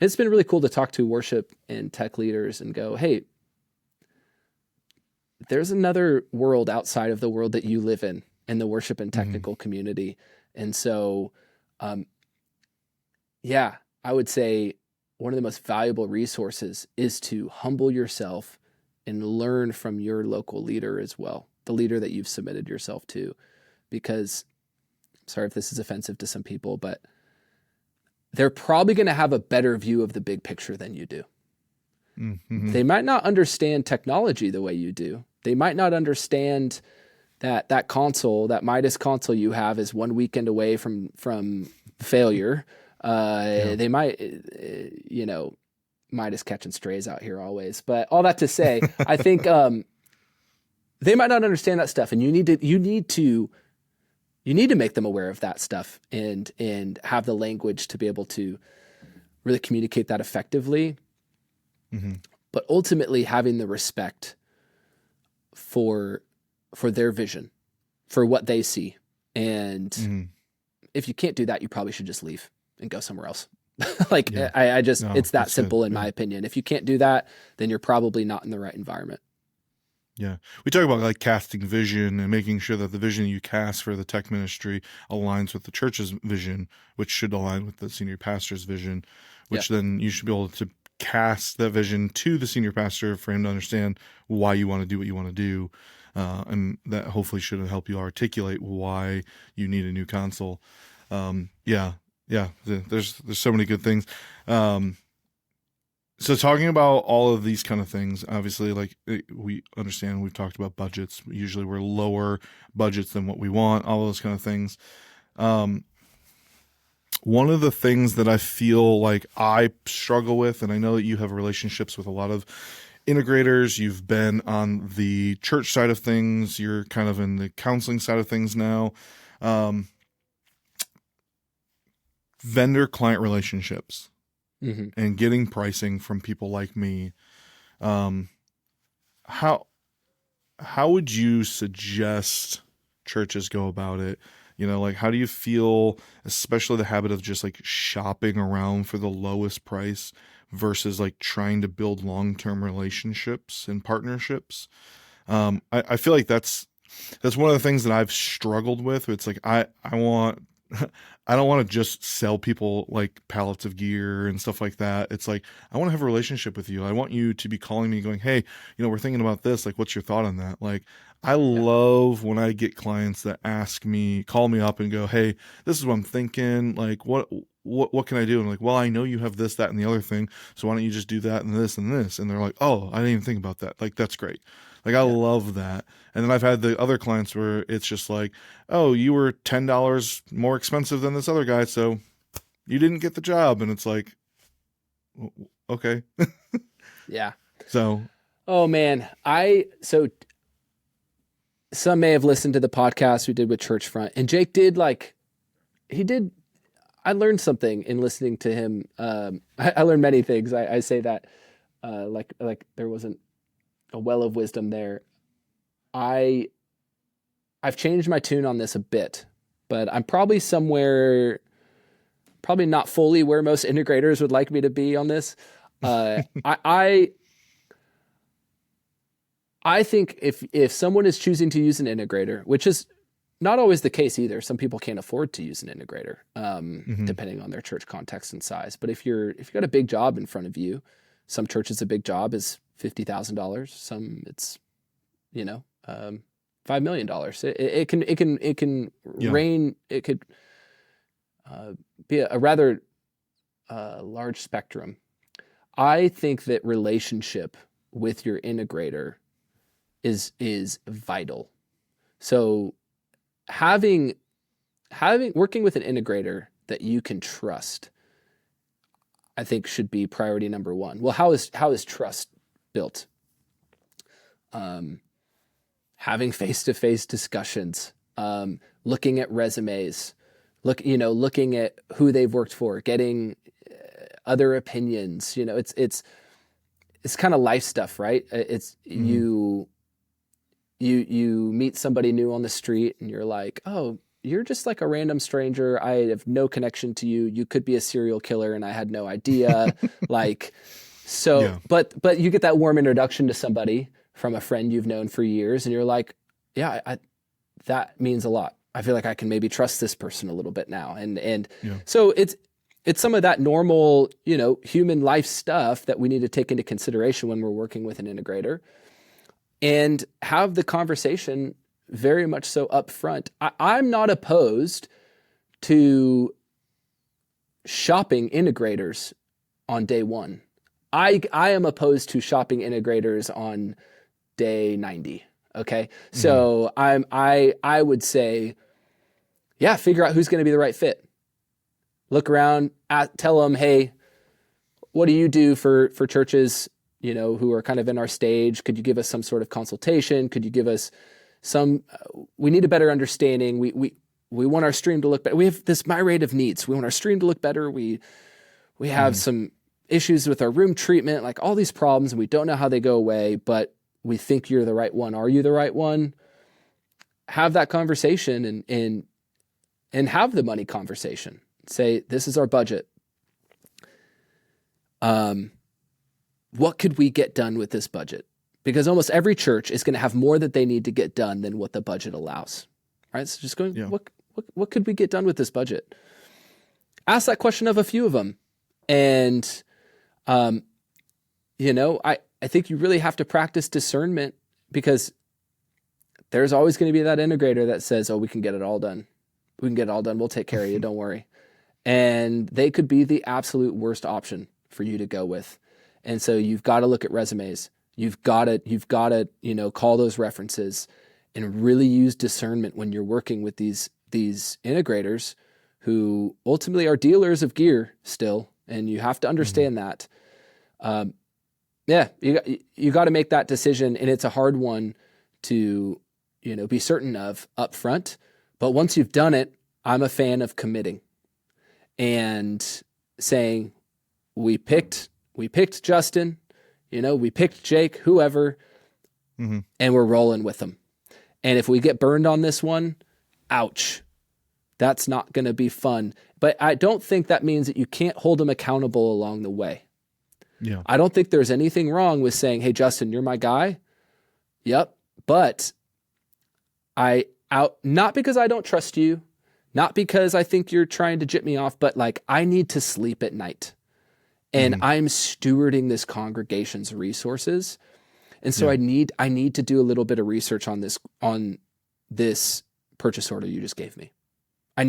it's been really cool to talk to worship and tech leaders and go, hey, there's another world outside of the world that you live in the worship and technical community. And so, I would say one of the most valuable resources is to humble yourself and learn from your local leader as well, the leader that you've submitted yourself to. Because, I'm sorry if this is offensive to some people, but they're probably going to have a better view of the big picture than you do. Mm-hmm. They might not understand technology the way you do. They might not understand that console, that Midas console you have, is one weekend away from failure. They might, Midas catching strays out here always. But all that to say, I think they might not understand that stuff, and you need to make them aware of that stuff and have the language to be able to really communicate that effectively. Mm-hmm. But ultimately having the respect for their vision, for what they see. And if you can't do that, you probably should just leave and go somewhere else. It's that simple in my opinion. If you can't do that, then you're probably not in the right environment. Yeah. We talk about like casting vision and making sure that the vision you cast for the tech ministry aligns with the church's vision, which should align with the senior pastor's vision, which then you should be able to cast that vision to the senior pastor for him to understand why you want to do what you want to do. And that hopefully should help you articulate why you need a new console. There's so many good things. So talking about all of these kind of things, obviously, we understand, we've talked about budgets. Usually we're lower budgets than what we want, all those kind of things. One of the things that I feel like I struggle with, and I know that you have relationships with a lot of integrators, you've been on the church side of things, you're kind of in the counseling side of things now. Vendor-client relationships. Mm-hmm. And getting pricing from people like me. How would you suggest churches go about it? How do you feel, especially the habit of just like shopping around for the lowest price versus like trying to build long-term relationships and partnerships? I feel like that's one of the things that I've struggled with. It's like, I don't want to just sell people like pallets of gear and stuff like that. It's like, I want to have a relationship with you. I want you to be calling me going, hey, we're thinking about this. Like, what's your thought on that? Like, I love when I get clients that call me up and go, hey, this is what I'm thinking. Like, what can I do? And I'm like, well, I know you have this, that, and the other thing. So why don't you just do that and this and this? And they're like, oh, I didn't even think about that. Like, that's great. Like, I love that. And then I've had the other clients where it's just like, oh, you were $10 more expensive than this other guy, so you didn't get the job. And it's like, okay. Yeah. So, Oh man. So some may have listened to the podcast we did with Churchfront, and Jake did I learned something in listening to him. I learned many things. I say that, like there wasn't a well of wisdom there. I've changed my tune on this a bit, but I'm probably not fully where most integrators would like me to be on this. I think if someone is choosing to use an integrator, which is not always the case either. Some people can't afford to use an integrator, depending on their church context and size. But if you've got a big job in front of you, some churches a big job is $50,000. Some it's $5 million. It can range. It could be a rather large spectrum. I think that relationship with your integrator is vital. So having working with an integrator that you can trust, I think should be priority number one. Well, how is trust built? Having face-to-face discussions, looking at resumes, looking at who they've worked for, getting other opinions. It's kind of life stuff, right? It's you meet somebody new on the street and you're like, oh, you're just like a random stranger. I have no connection to you. You could be a serial killer and I had no idea. But you get that warm introduction to somebody from a friend you've known for years and you're like, yeah, that means a lot. I feel like I can maybe trust this person a little bit now. So it's some of that normal, human life stuff that we need to take into consideration when we're working with an integrator. And have the conversation very much so up front. I'm not opposed to shopping integrators on day one. I am opposed to shopping integrators on day 90. Okay. So I would say, figure out who's going to be the right fit. Look around, tell them, hey, what do you do for churches who are kind of in our stage? Could you give us some sort of consultation? Could you give us we need a better understanding. We want our stream to look better. We have this myriad of needs. We want our stream to look better. We have some issues with our room treatment, like all these problems, and we don't know how they go away, but we think you're the right one. Are you the right one? Have that conversation and have the money conversation. Say, this is our budget. What could we get done with this budget? Because almost every church is going to have more that they need to get done than what the budget allows. Right? So just going, what could we get done with this budget? Ask that question of a few of them. And, I think you really have to practice discernment, because there's always going to be that integrator that says, oh, we can get it all done. We can get it all done. We'll take care of you. Don't worry. And they could be the absolute worst option for you to go with. And so you've got to look at resumes. You've got to, call those references and really use discernment when you're working with these integrators who ultimately are dealers of gear still. And you have to understand that. You got to make that decision, and it's a hard one to, be certain of up front. But once you've done it, I'm a fan of committing and saying, we picked Justin, we picked Jake, whoever, and we're rolling with them. And if we get burned on this one, ouch, that's not going to be fun. But I don't think that means that you can't hold them accountable along the way. Yeah. I don't think there's anything wrong with saying, hey, Justin, you're my guy. Yep. But not because I don't trust you, not because I think you're trying to jip me off, but like, I need to sleep at night. And I'm stewarding this congregation's resources. And so I need to do a little bit of research on this purchase order you just gave me. I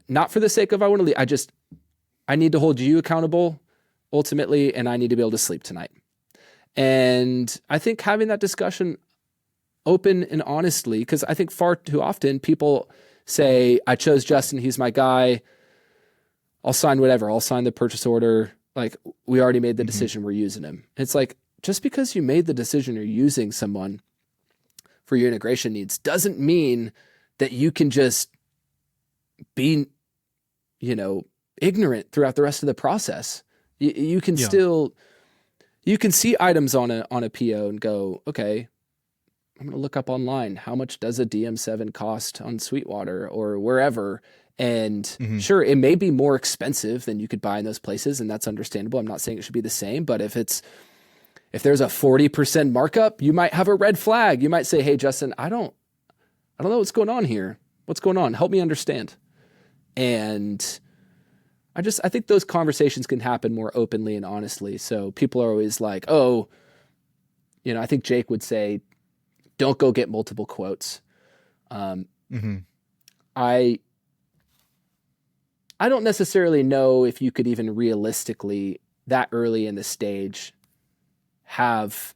not for the sake of I want to leave. I need to hold you accountable ultimately, and I need to be able to sleep tonight. And I think having that discussion open and honestly, because I think far too often people say, I chose Justin, he's my guy. I'll sign whatever. I'll sign the purchase order. like we already made the decision, we're using him. It's like, just because you made the decision you're using someone for your integration needs doesn't mean that you can just be, ignorant throughout the rest of the process. You can still, you can see items on a PO and go, okay, I'm going to look up online. How much does a DM7 cost on Sweetwater or wherever? And sure, it may be more expensive than you could buy in those places, and that's understandable. I'm not saying it should be the same, but if there's a 40% markup, you might have a red flag. You might say, hey, Justin, I don't know what's going on here. What's going on? Help me understand. And I think those conversations can happen more openly and honestly. So people are always like, oh, I think Jake would say, don't go get multiple quotes. I don't necessarily know if you could even realistically that early in the stage have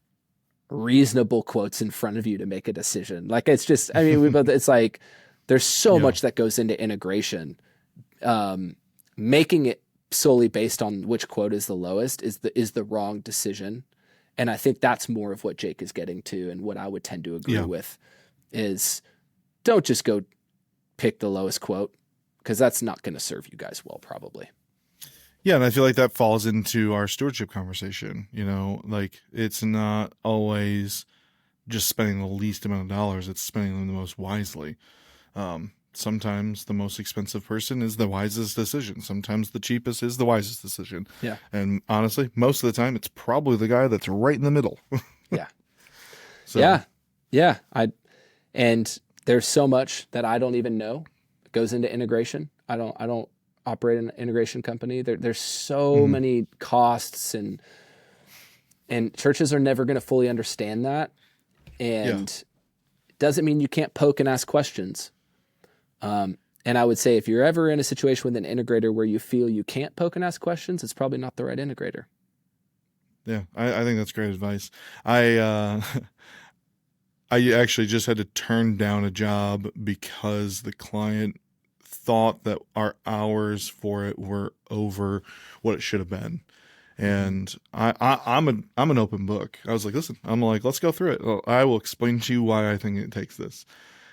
reasonable quotes in front of you to make a decision. Like it's just, it's like there's so much that goes into integration. Making it solely based on which quote is the lowest is the wrong decision. And I think that's more of what Jake is getting to, and what I would tend to agree with is don't just go pick the lowest quote, because that's not going to serve you guys well, probably. Yeah, and I feel like that falls into our stewardship conversation. Like it's not always just spending the least amount of dollars, it's spending them the most wisely. Sometimes the most expensive person is the wisest decision. Sometimes the cheapest is the wisest decision. Yeah. And honestly, most of the time, it's probably the guy that's right in the middle. Yeah. So. Yeah. And there's so much that I don't even know goes into integration. I don't operate an integration company. There's so many costs, and churches are never going to fully understand that. And it doesn't mean you can't poke and ask questions. And I would say if you're ever in a situation with an integrator where you feel you can't poke and ask questions, it's probably not the right integrator. Yeah, I think that's great advice. I actually just had to turn down a job because the client thought that our hours for it were over what it should have been. And I'm an open book. I was like, listen, let's go through it. I will explain to you why I think it takes this.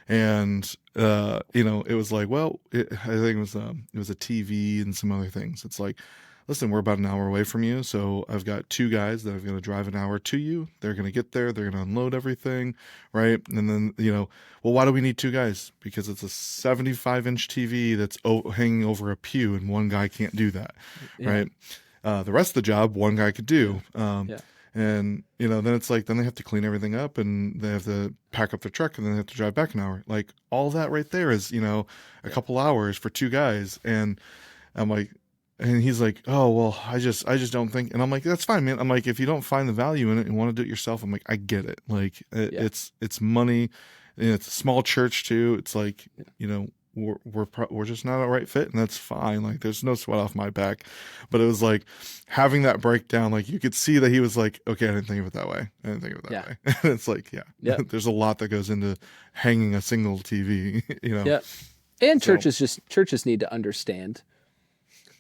And it was like, I think it was a TV and some other things. It's like, listen, we're about an hour away from you, so I've got 2 guys that are going to drive an hour to you. They're going to get there. They're going to unload everything, right? And then, why do we need 2 guys? Because it's a 75-inch TV that's hanging over a pew, and one guy can't do that, right? The rest of the job, one guy could do. And, then it's like, then they have to clean everything up, and they have to pack up their truck, and then they have to drive back an hour. Like, all that right there is, a couple hours for 2 guys. And I'm like, and he's like, oh, well, I just don't think. And I'm like, that's fine, man. I'm like, if you don't find the value in it and want to do it yourself, I'm like, I get it. Like, it's money, and it's a small church too. It's like, we're just not a right fit, and that's fine. Like, there's no sweat off my back. But it was like having that breakdown, like you could see that he was like, okay, I didn't think of it that way. Way. And it's like, there's a lot that goes into hanging a single TV, Yeah. And churches need to understand,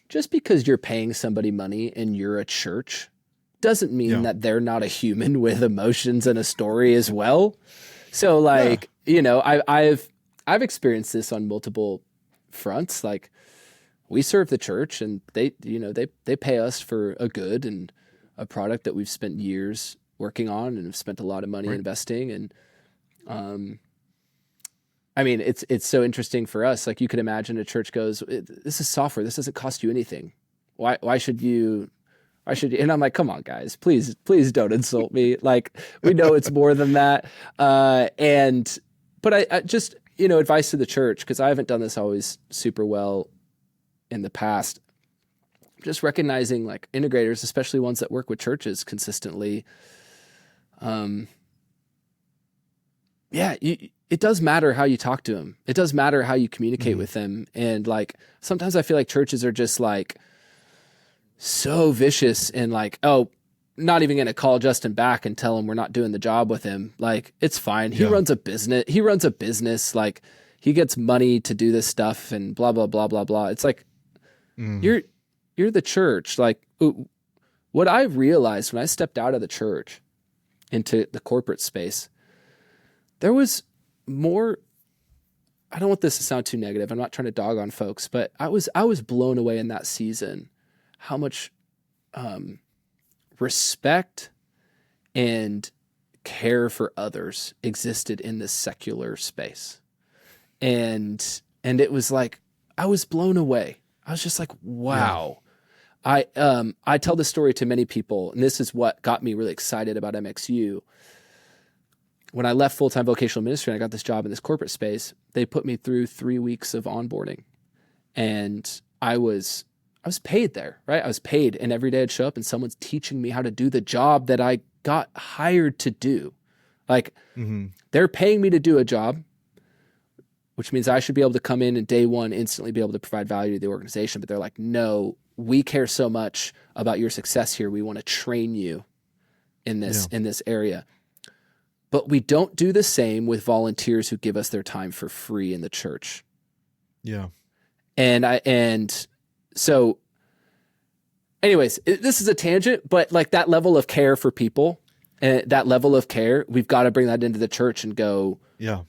just because you're paying somebody money and you're a church doesn't mean that they're not a human with emotions and a story as well. So I've experienced this on multiple fronts. Like, we serve the church, and they pay us for a good and a product that we've spent years working on and have spent a lot of money investing. And, it's so interesting for us. Like, you could imagine a church goes, this is software. This doesn't cost you anything. Why should you? And I'm like, come on, guys, please don't insult me. Like, we know it's more than that. But I just, advice to the church, because I haven't done this always super well in the past, just recognizing, like, integrators, especially ones that work with churches consistently. It does matter how you talk to them. It does matter how you communicate with them. And, like, sometimes I feel like churches are just, like, so vicious and like, oh, not even going to call Justin back and tell him we're not doing the job with him. Like, it's fine. He runs a business. Like, he gets money to do this stuff and blah, blah, blah, blah, blah. It's like, you're the church. Like, what I realized when I stepped out of the church into the corporate space, there was more. I don't want this to sound too negative. I'm not trying to dog on folks, but I was blown away in that season how much respect and care for others existed in this secular space. And it was like, I was blown away. I was just like, wow. Yeah. I tell this story to many people, and this is what got me really excited about MXU. When I left full-time vocational ministry and I got this job in this corporate space, they put me through 3 weeks of onboarding. And I was paid there, right? I was paid, and every day I'd show up and someone's teaching me how to do the job that I got hired to do. Like they're paying me to do a job, which means I should be able to come in and day one instantly be able to provide value to the organization. But they're like, no, we care so much about your success here. We want to train you in this area. But we don't do the same with volunteers who give us their time for free in the church. Yeah. And so anyways, this is a tangent, but like that level of care for people and that level of care, we've got to bring that into the church and go,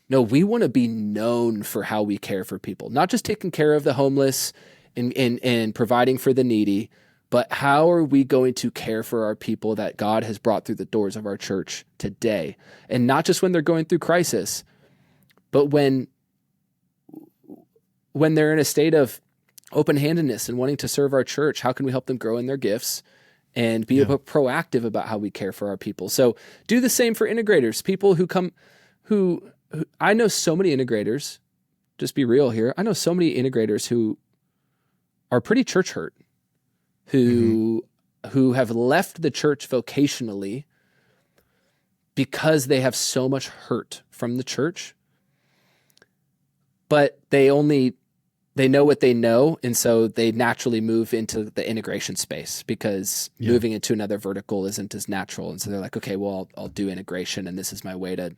no, we want to be known for how we care for people, not just taking care of the homeless and providing for the needy, but how are we going to care for our people that God has brought through the doors of our church today? And not just when they're going through crisis, but when they're in a state of open-handedness and wanting to serve our church, how can we help them grow in their gifts and be proactive about how we care for our people? So do the same for integrators, people who I know so many integrators, just be real here. I know so many integrators who are pretty church hurt, who have left the church vocationally because they have so much hurt from the church, but they know what they know, and so they naturally move into the integration space because moving into another vertical isn't as natural. And so they're like, okay, well, I'll do integration, and this is my way to,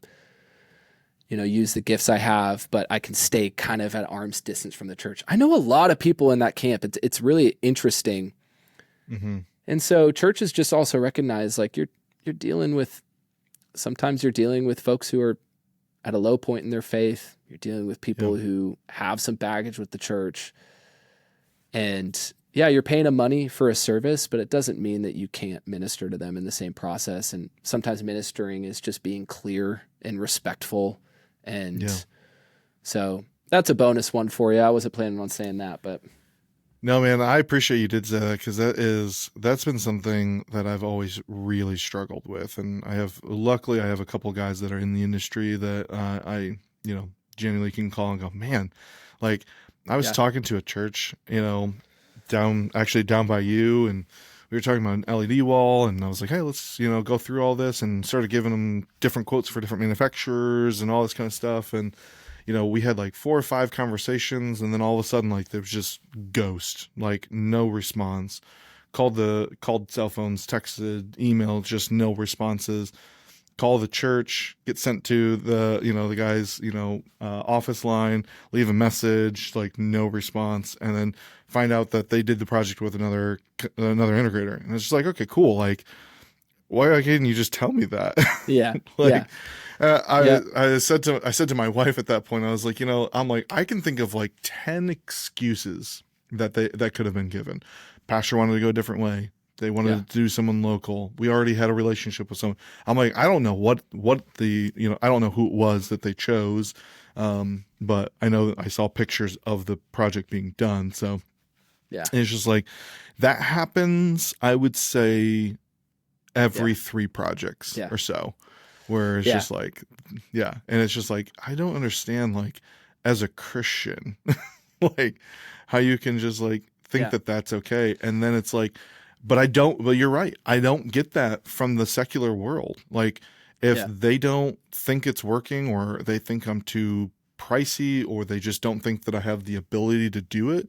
use the gifts I have, but I can stay kind of at arm's distance from the church. I know a lot of people in that camp. It's really interesting. And so churches just also recognize, like, you're dealing with folks who are at a low point in their faith. You're dealing with people who have some baggage with the church. And you're paying them money for a service, but it doesn't mean that you can't minister to them in the same process. And sometimes ministering is just being clear and respectful. And so that's a bonus one for you. I wasn't planning on saying that, but... No, man, I appreciate you did say that, because that's been something that I've always really struggled with. And luckily I have a couple guys that are in the industry that I genuinely can call and go, man, like I was talking to a church, down by you, and we were talking about an LED wall, and I was like, hey, let's, go through all this, and started giving them different quotes for different manufacturers and all this kind of stuff. And we had like 4 or 5 conversations, and then all of a sudden, like, there was just ghost, like no response. Called cell phones, texted, emailed, just no responses. Call the church, get sent to the guy's office line, leave a message, like no response, and then find out that they did the project with another integrator. And it's just like, okay, cool. Like, why didn't you just tell me that? Yeah. I said to my wife at that point, I was like, I'm like, I can think of like 10 excuses that could have been given. Pastor wanted to go a different way. They wanted to do someone local. We already had a relationship with someone. I'm like, I don't know what I don't know who it was that they chose. But I know that I saw pictures of the project being done. So and it's just like, that happens, I would say, every 3 projects or so, where it's just like, and it's just like, I don't understand, like, as a Christian, like, how you can just like think that that's okay. And then it's like, but you're right. I don't get that from the secular world. Like, if they don't think it's working, or they think I'm too pricey, or they just don't think that I have the ability to do it,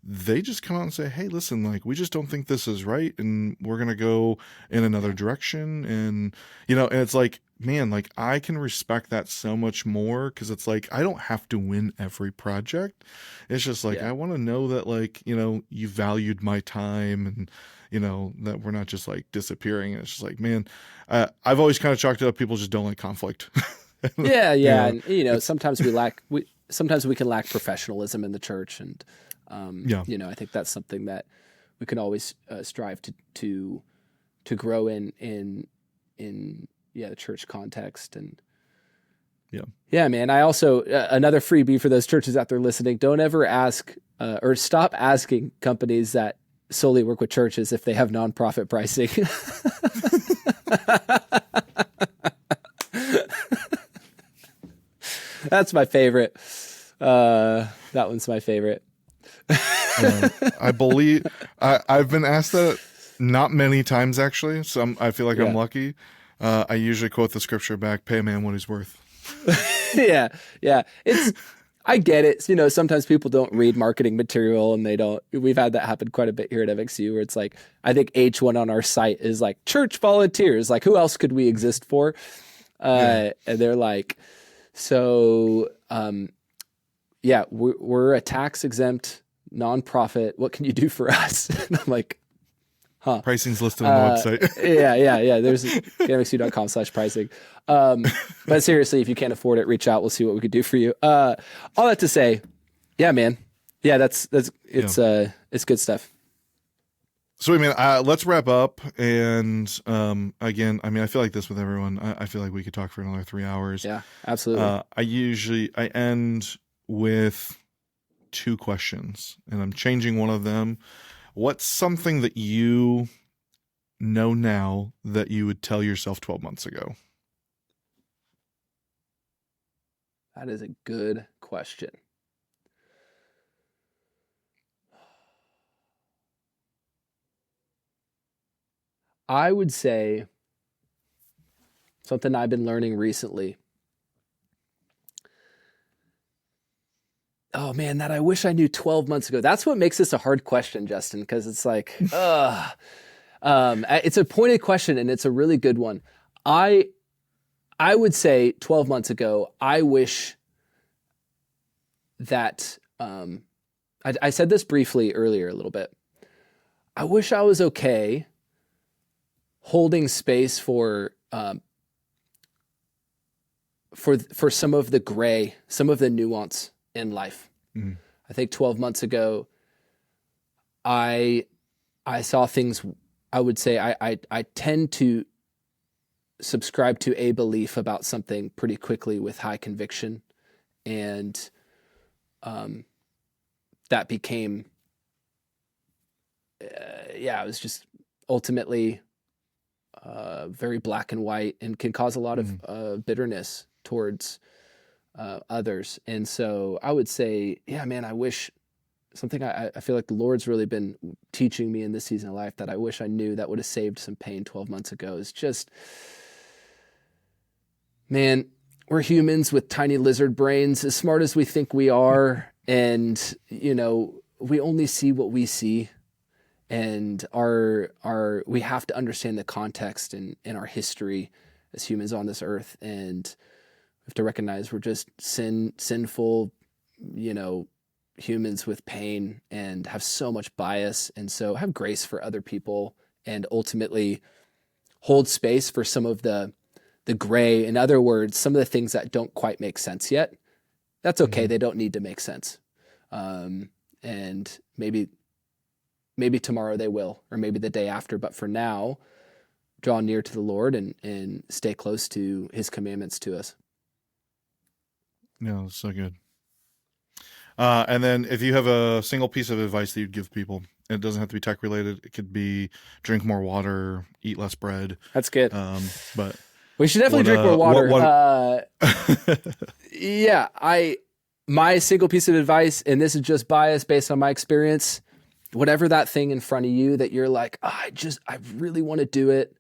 they just come out and say, hey, listen, like, we just don't think this is right, and we're going to go in another direction. And, and it's like, man, like, I can respect that so much more, because it's like, I don't have to win every project. It's just like, I want to know that, like, you valued my time, and, that we're not just like disappearing. And it's just like, man, I've always kind of chalked it up. People just don't like conflict. Yeah. And, sometimes we can lack professionalism in the church. And, I think that's something that we can always strive to grow in the church context. And man, I also, another freebie for those churches out there listening, don't ever ask or stop asking companies that solely work with churches if they have nonprofit pricing. That's my favorite. That one's my favorite. I believe I've been asked that not many times, actually. So I feel like I'm lucky. I usually quote the scripture back, pay a man what he's worth. Yeah. I get it. Sometimes people don't read marketing material, and we've had that happen quite a bit here at MXU, where it's like, I think H1 on our site is like church volunteers. Like, who else could we exist for? And they're like, so, we're a tax exempt nonprofit. What can you do for us? And I'm like, pricing's listed on the website. Yeah. There's mxu.com/pricing. But seriously, if you can't afford it, reach out. We'll see what we could do for you. All that to say, yeah, man. Yeah, it's good stuff. So, let's wrap up. And again, I feel like this with everyone. I feel like we could talk for another 3 hours. Yeah, absolutely. I end with 2 questions, and I'm changing one of them. What's something that you know now that you would tell yourself 12 months ago? That is a good question. I would say something I've been learning recently. Oh man, that I wish I knew 12 months ago. That's what makes this a hard question, Justin, because it's like, it's a pointed question, and it's a really good one. I would say 12 months ago, I wish that, I said this briefly earlier a little bit. I wish I was okay holding space for some of the gray, some of the nuance in life. I think 12 months ago, I saw things. I would say I tend to subscribe to a belief about something pretty quickly with high conviction, and that became it was just ultimately very black and white, and can cause a lot of bitterness towards others. And so I would say, yeah, man, I wish something I feel like the Lord's really been teaching me in this season of life that I wish I knew that would have saved some pain 12 months ago is just, man, we're humans with tiny lizard brains, as smart as we think we are. And, we only see what we see. And we have to understand the context and our history as humans on this earth. And we have to recognize we're just sinful, humans with pain, and have so much bias. And so have grace for other people, and ultimately hold space for some of the gray. In other words, some of the things that don't quite make sense yet. That's okay. They don't need to make sense. And maybe tomorrow they will, or maybe the day after. But for now, draw near to the Lord and stay close to his commandments to us. No, so good. And then if you have a single piece of advice that you'd give people, it doesn't have to be tech related. It could be drink more water, eat less bread. That's good. But we should definitely drink more water. My single piece of advice, and this is just bias based on my experience, whatever that thing in front of you that you're like, I really want to do it,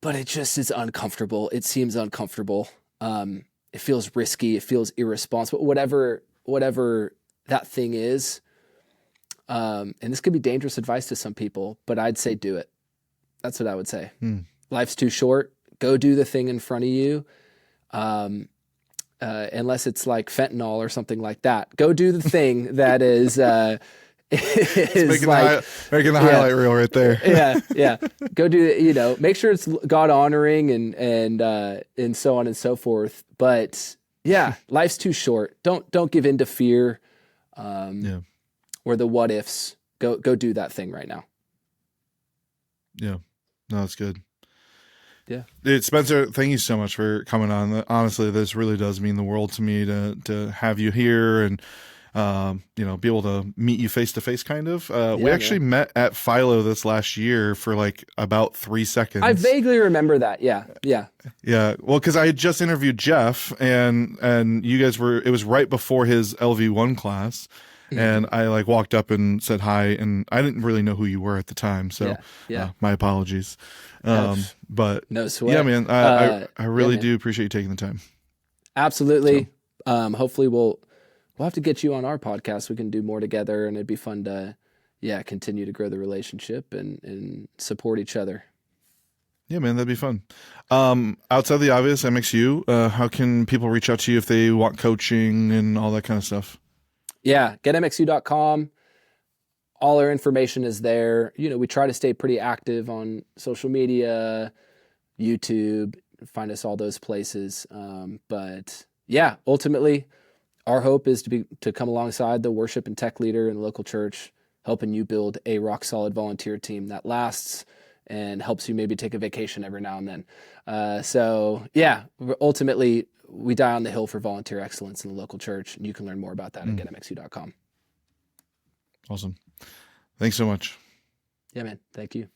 but it just is uncomfortable. It seems uncomfortable. It feels risky. It feels irresponsible. Whatever that thing is, and this could be dangerous advice to some people, but I'd say do it. That's what I would say. Life's too short. Go do the thing in front of you. Unless it's like fentanyl or something like that. Go do the thing that is making the highlight reel right there. Yeah. Go do, make sure it's God honoring and so on and so forth. But yeah, life's too short. Don't give in to fear. Or the what ifs. Go do that thing right now. Yeah. No, that's good. Yeah. Dude, Spencer, thank you so much for coming on. Honestly, this really does mean the world to me to have you here and be able to meet you face to face kind of. We actually met at Philo this last year for like about 3 seconds. I vaguely remember that. Yeah. Well, because I had just interviewed Jeff and you guys it was right before his LV1 class. And I like walked up and said hi, and I didn't really know who you were at the time, so my apologies. But no sweat. Yeah, man, I really do appreciate you taking the time. Absolutely. So. Hopefully we'll have to get you on our podcast. We can do more together, and it'd be fun to continue to grow the relationship and support each other. Yeah, man, that'd be fun. Outside the obvious, MXU, how can people reach out to you if they want coaching and all that kind of stuff? Yeah, getmxu.com. All our information is there. We try to stay pretty active on social media, YouTube, find us all those places. But yeah, ultimately, our hope is to come alongside the worship and tech leader in the local church, helping you build a rock solid volunteer team that lasts and helps you maybe take a vacation every now and then. So yeah, ultimately, we die on the hill for volunteer excellence in the local church, and you can learn more about that at getmxu.com. Awesome. Thanks so much. Yeah, man. Thank you.